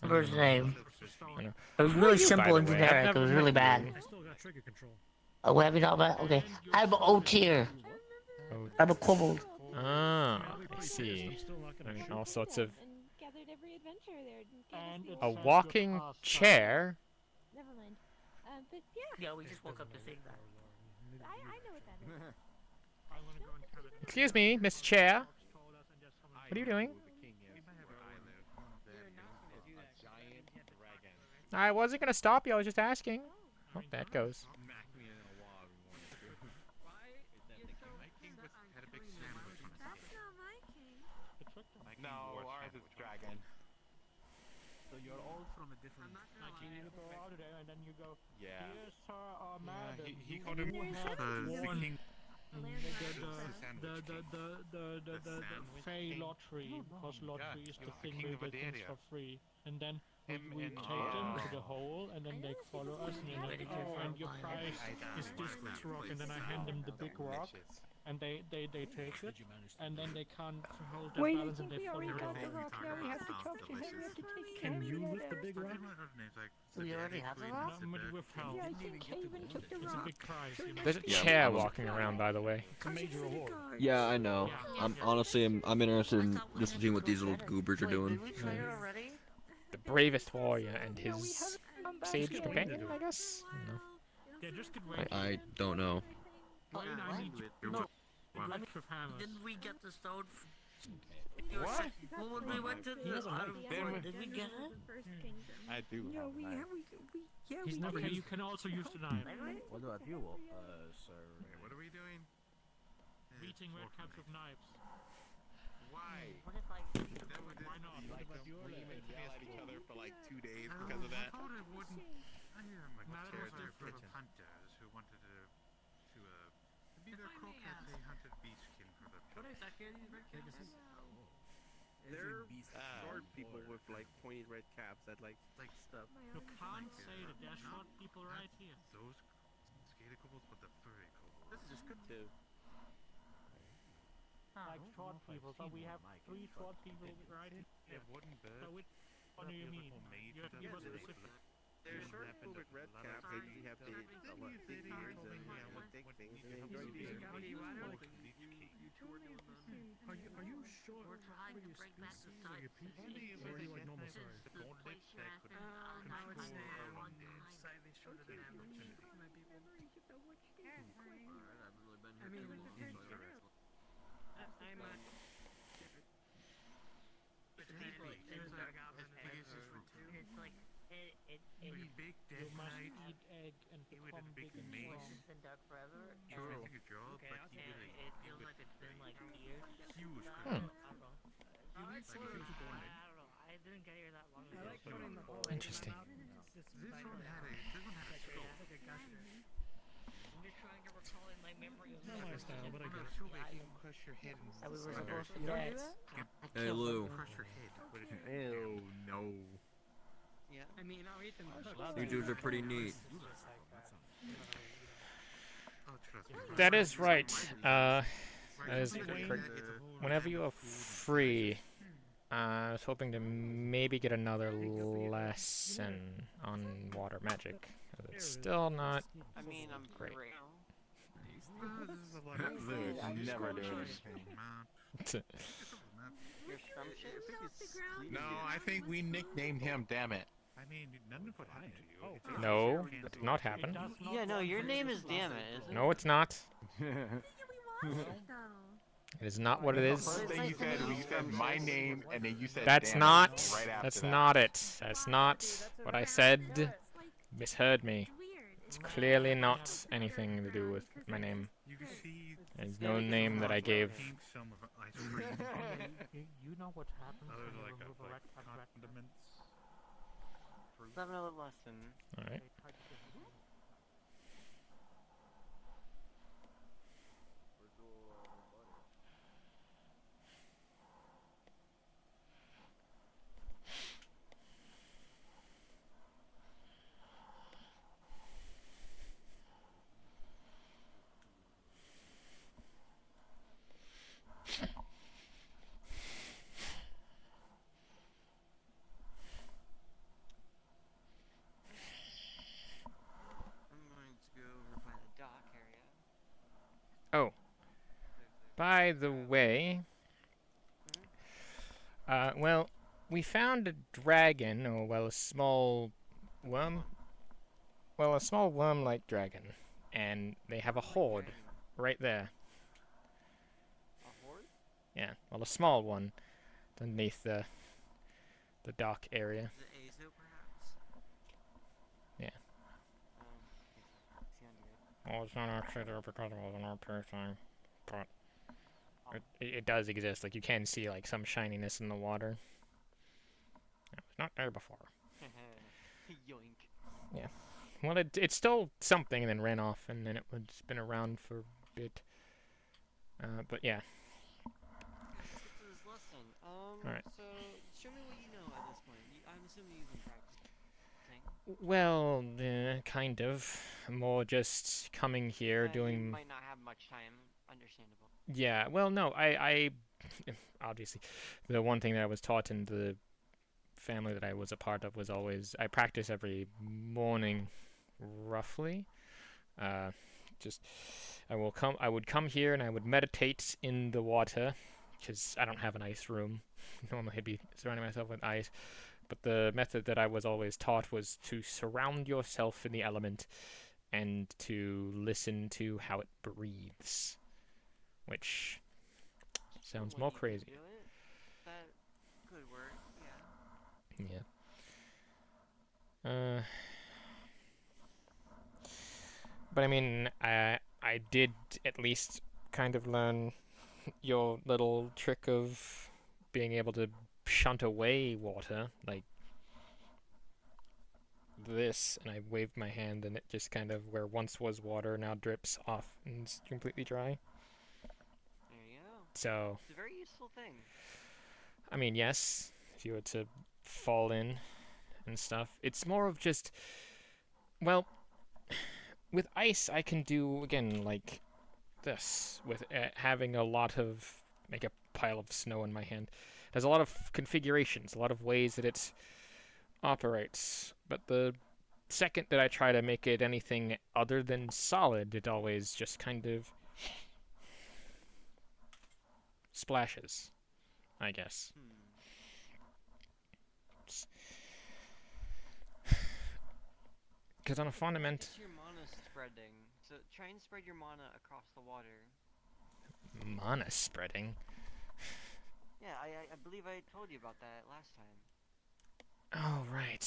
remember his name. It was really simple and generic. It was really bad. Oh, have you not met? Okay. I'm O tier. I'm a kobold. Ah, I see. I mean, all sorts of. A walking chair. Never mind. But yeah. Yeah, we just woke up to think that. I know what that is. Excuse me, Miss Chair. What are you doing? I wasn't gonna stop you. I was just asking. Oh, that goes. No, ours is dragon. So you're all from a different. Like you go out of there and then you go. Yeah. Dear sir or madam, he called him the king. The Fey lottery, because lottery is the thing where you get things for free, and then we take them to the hole, and then they follow us, and then they find your prize is this rock, and then I hand them the big rock, and they take it, and then they can't hold their balance, and they follow the rock. Can you lift the big rock? We already have the rock? No, but with help. It's a big prize. You know? There's a chair walking around, by the way. It's a major award. Yeah, I know. I'm honestly, I'm interested in just seeing what these little goobers are doing. The bravest warrior and his sage companion, I guess. No. I don't know. Didn't we get the stone? What? Well, when we went to the did we get it? I do. No, He's never okay, you can also use the knife. What about you, sir? What are we doing? Beating red caps with knives. Why? What if I... Why not? Like, we meant to yell at each other for like 2 days because of that. I thought it wouldn't. I am a group of hunters who wanted to be their cook as they hunted beastkin for the They're short people with like pointy red caps that like stuff. You can't say that there are short people right here. Those skater kobolds, but the furry kobolds. This is just good too. Like short people, so we have three short people right here. Yeah, wooden birds. So which one do you mean? You have to give us specific. They're short people with red caps. They usually have the big beards and with thick things, and they enjoy beer. Are you sure we're trying to bring back the size? Or are you like normal size? The gold lips that could control slightly shorter than average. I mean, I'm a... It's like big You dead must knight. eat egg and become big and mace. strong. been dark forever. True. Your job, Okay, but and it feels like it's been like years. huge. I don't know. I don't know. I didn't get here that long ago. I like putting the hole Interesting. in my mouth. This This one had a stroke. like a gusher. I'm just trying to recall in my memory of Not my style, but I get it. Sure, they can crush your head and that we were cinder. supposed to get. Hey, Lou. Crush your head. But it's Ew, no. Yeah. I mean, I'll eat them. You dudes are pretty neat. oh, trust me. That is right. That is whenever you are free. I was hoping to maybe get another lesson on water magic. It's still not I mean, I'm great. Never do anything. You're scrumptious? No, I think we nicknamed him, damn it. I mean, none of it happened to you. It's No, that did not happen. Yeah, no, your name is Damn It, isn't it? No, it's not. It is not what it is. First thing you said my name, and then you said That's damn not. it right after That's that. not it. That's not what I said. Misheard me. It's clearly not anything to do with my name. You can see There's no name that I gave. pink some of ice cream. You know what happens Others when you like remove a red card red condiments. Let's have another lesson. Alright. I'm going to go over by the dock area. Oh. By the way, well, we found a dragon, or well, a small worm. Well, a small worm-like dragon, and they have a horde right there. A horde? Yeah, well, a small one underneath the dock area. Is it Azo, perhaps? Yeah. Is he under it? Well, it's not actually there because it was an RP thing, but it does exist. Like, you can see, like, some shininess in the water. It was not there before. Yoink. Yeah. Well, it's still something, and then ran off, and then it's been around for a bit. But yeah. Let's get to this lesson. Alright. So, show me what you know at this point. I'm assuming you've been practicing. Well, kind of. More just coming here, You doing... might not have much time. Understandable. Yeah, well, no, I obviously, the one thing that I was taught in the family that I was a part of was always, I practice every morning, roughly. I would come here and I would meditate in the water, because I don't have an ice room. Normally I'd be surrounding myself with ice. But the method that I was always taught was to surround yourself in the element and to listen to how it breathes. Which sounds more crazy. That could work, yeah. Yeah. But I mean, I did at least kind of learn your little trick of being able to shunt away water, like this, and I waved my hand and it just kind of, where once was water, now drips off and it's completely dry. There you go. So, It's a very useful thing. I mean, yes, if you were to fall in and stuff. It's more of just, well, with ice, I can do, again, like this, with having a lot of, make a pile of snow in my hand. There's a lot of configurations, a lot of ways that it operates, but the second that I try to make it anything other than solid, it always just kind of splashes, I guess. Because on a fundament... It's your mana spreading. So try and spread your mana across the water. Mana spreading? Yeah, I believe I told you about that last time. Oh, right.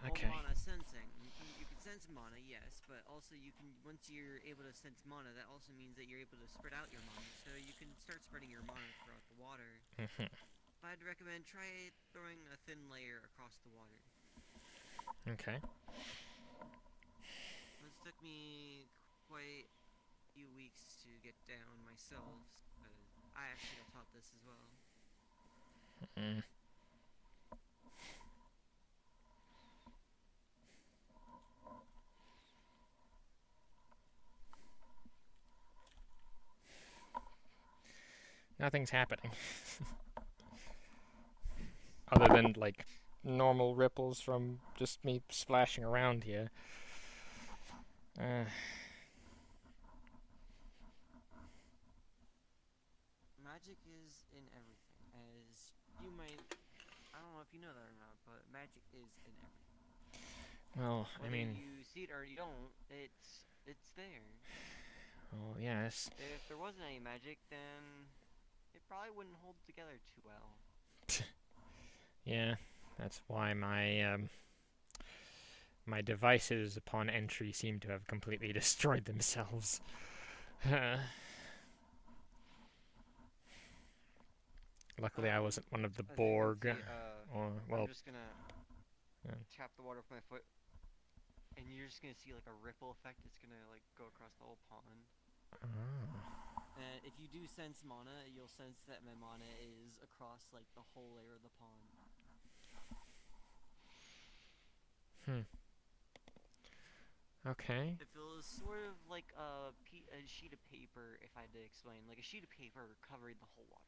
Okay. Well, mana sensing. You can sense mana, yes, but also you can, once you're able to sense mana, that also means that you're able to spread out your mana. So you can start spreading your mana throughout the water. I'd recommend try throwing a thin layer across the water. Okay. This took me quite a few weeks to get down myself, because I actually got taught this as well. Nothing's happening. Other than, like, normal ripples from just me splashing around here. Magic is in everything, as you might... I don't know if you know that or not, but magic is in everything. Well, I mean... Whether you see it or you don't, it's there. Well, yes. If there wasn't any magic, then it probably wouldn't hold together too well. Yeah, that's why my my devices upon entry seem to have completely destroyed themselves. Luckily, I wasn't one of the Borg. Or, well, I'm just gonna tap the water with my foot, and you're just gonna see like a ripple effect. It's gonna like go across the whole pond. And if you do sense mana, you'll sense that my mana is across like the whole layer of the pond. Okay. It feels sort of like a sheet of paper, if I had to explain. Like a sheet of paper covering the whole water.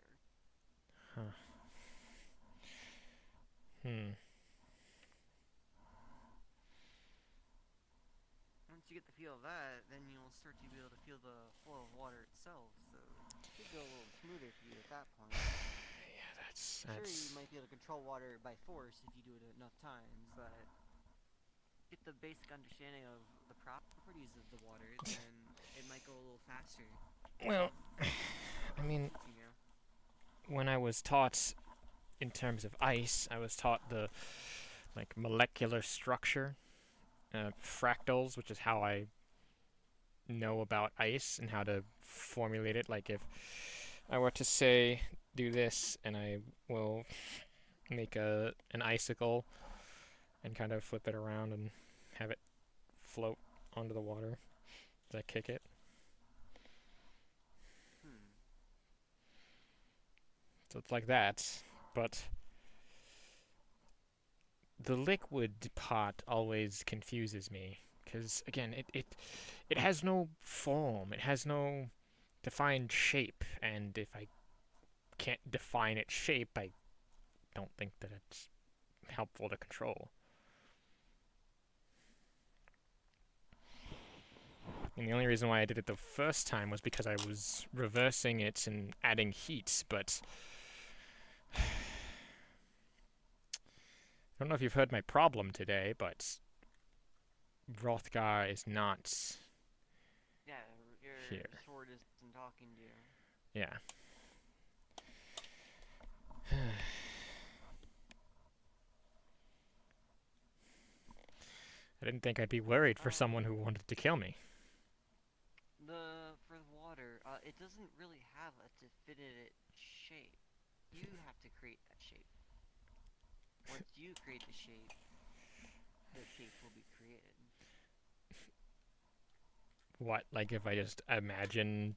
Once you get the feel of that, then you'll start to be able to feel the flow of water itself, so it should go a little smoother for you at that point. Yeah, that's... Sure, you might be able to control water by force if you do it enough times, but get the basic understanding of the properties of the water, then it might go a little faster. Well, I mean, when I was taught in terms of ice, I was taught the, like, molecular structure, fractals, which is how I know about ice and how to formulate it. Like, if I were to say, do this, and I will make an icicle and kind of flip it around and have it float onto the water as I kick it. So it's like that, but the liquid pot always confuses me, because, again, it has no form, it has no defined shape, and if I can't define its shape, I don't think that it's helpful to control. And the only reason why I did it the first time was because I was reversing it and adding heat, but... I don't know if you've heard my problem today, but Rothgar is not your here. sword isn't talking to you. Yeah. I didn't think I'd be worried for someone who wanted to kill me. For the water, it doesn't really have a definite shape. You have to create that shape. Once you create the shape will be created. What, like if I just imagine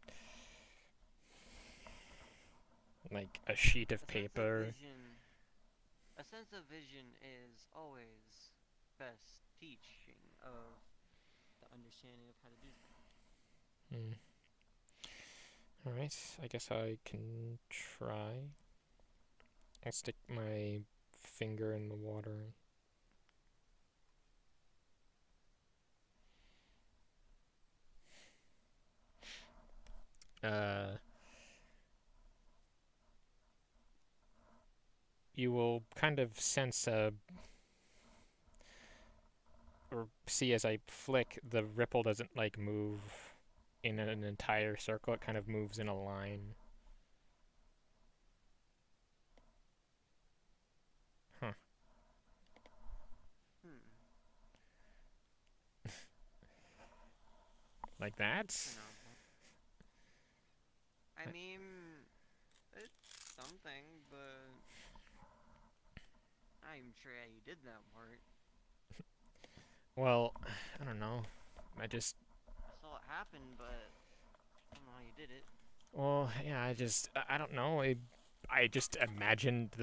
like a sheet of paper? a sense of vision is always best teaching of the understanding of how to do things. Alright, I guess I can try. I'll stick my finger in the water. You will kind of sense or see as I flick, the ripple doesn't like move in an entire circle, it kind of moves in a line. Huh. Like that? I mean, it's something, but I'm sure how you did that part. Well, I don't know. I saw it happen, but I don't know how you did it. Well, yeah, I don't know. I just imagined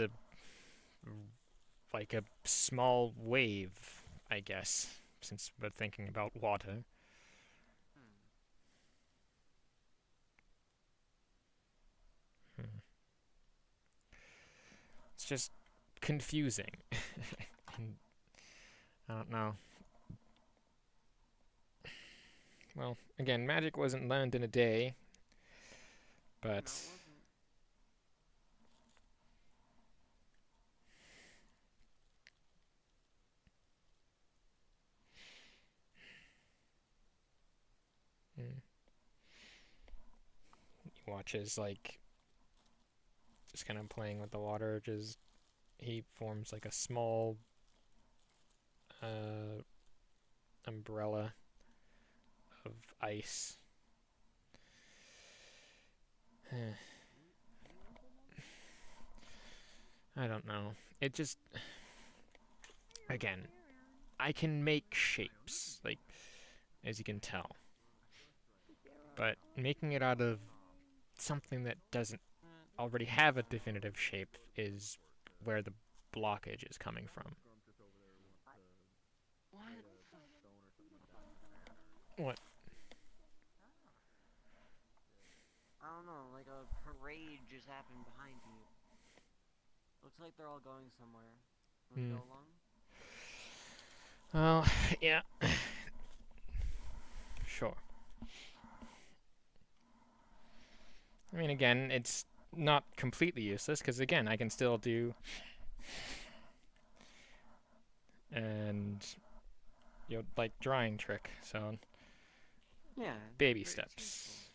like a small wave, I guess, since we're thinking about water. It's just confusing. I don't know. Well, again, magic wasn't learned in a day, but he watches like just kind of playing with the water. He forms like a small umbrella of ice. I don't know. It just... Again, I can make shapes, like, as you can tell. But making it out of something that doesn't already have a definitive shape is where the blockage is coming from. What? I don't know, like a parade just happened behind you. Looks like they're all going somewhere. Wanna go along? Well, yeah. Sure. I mean, again, it's not completely useless, because again, I can still do... And... like, drying trick, so... Yeah. Baby steps.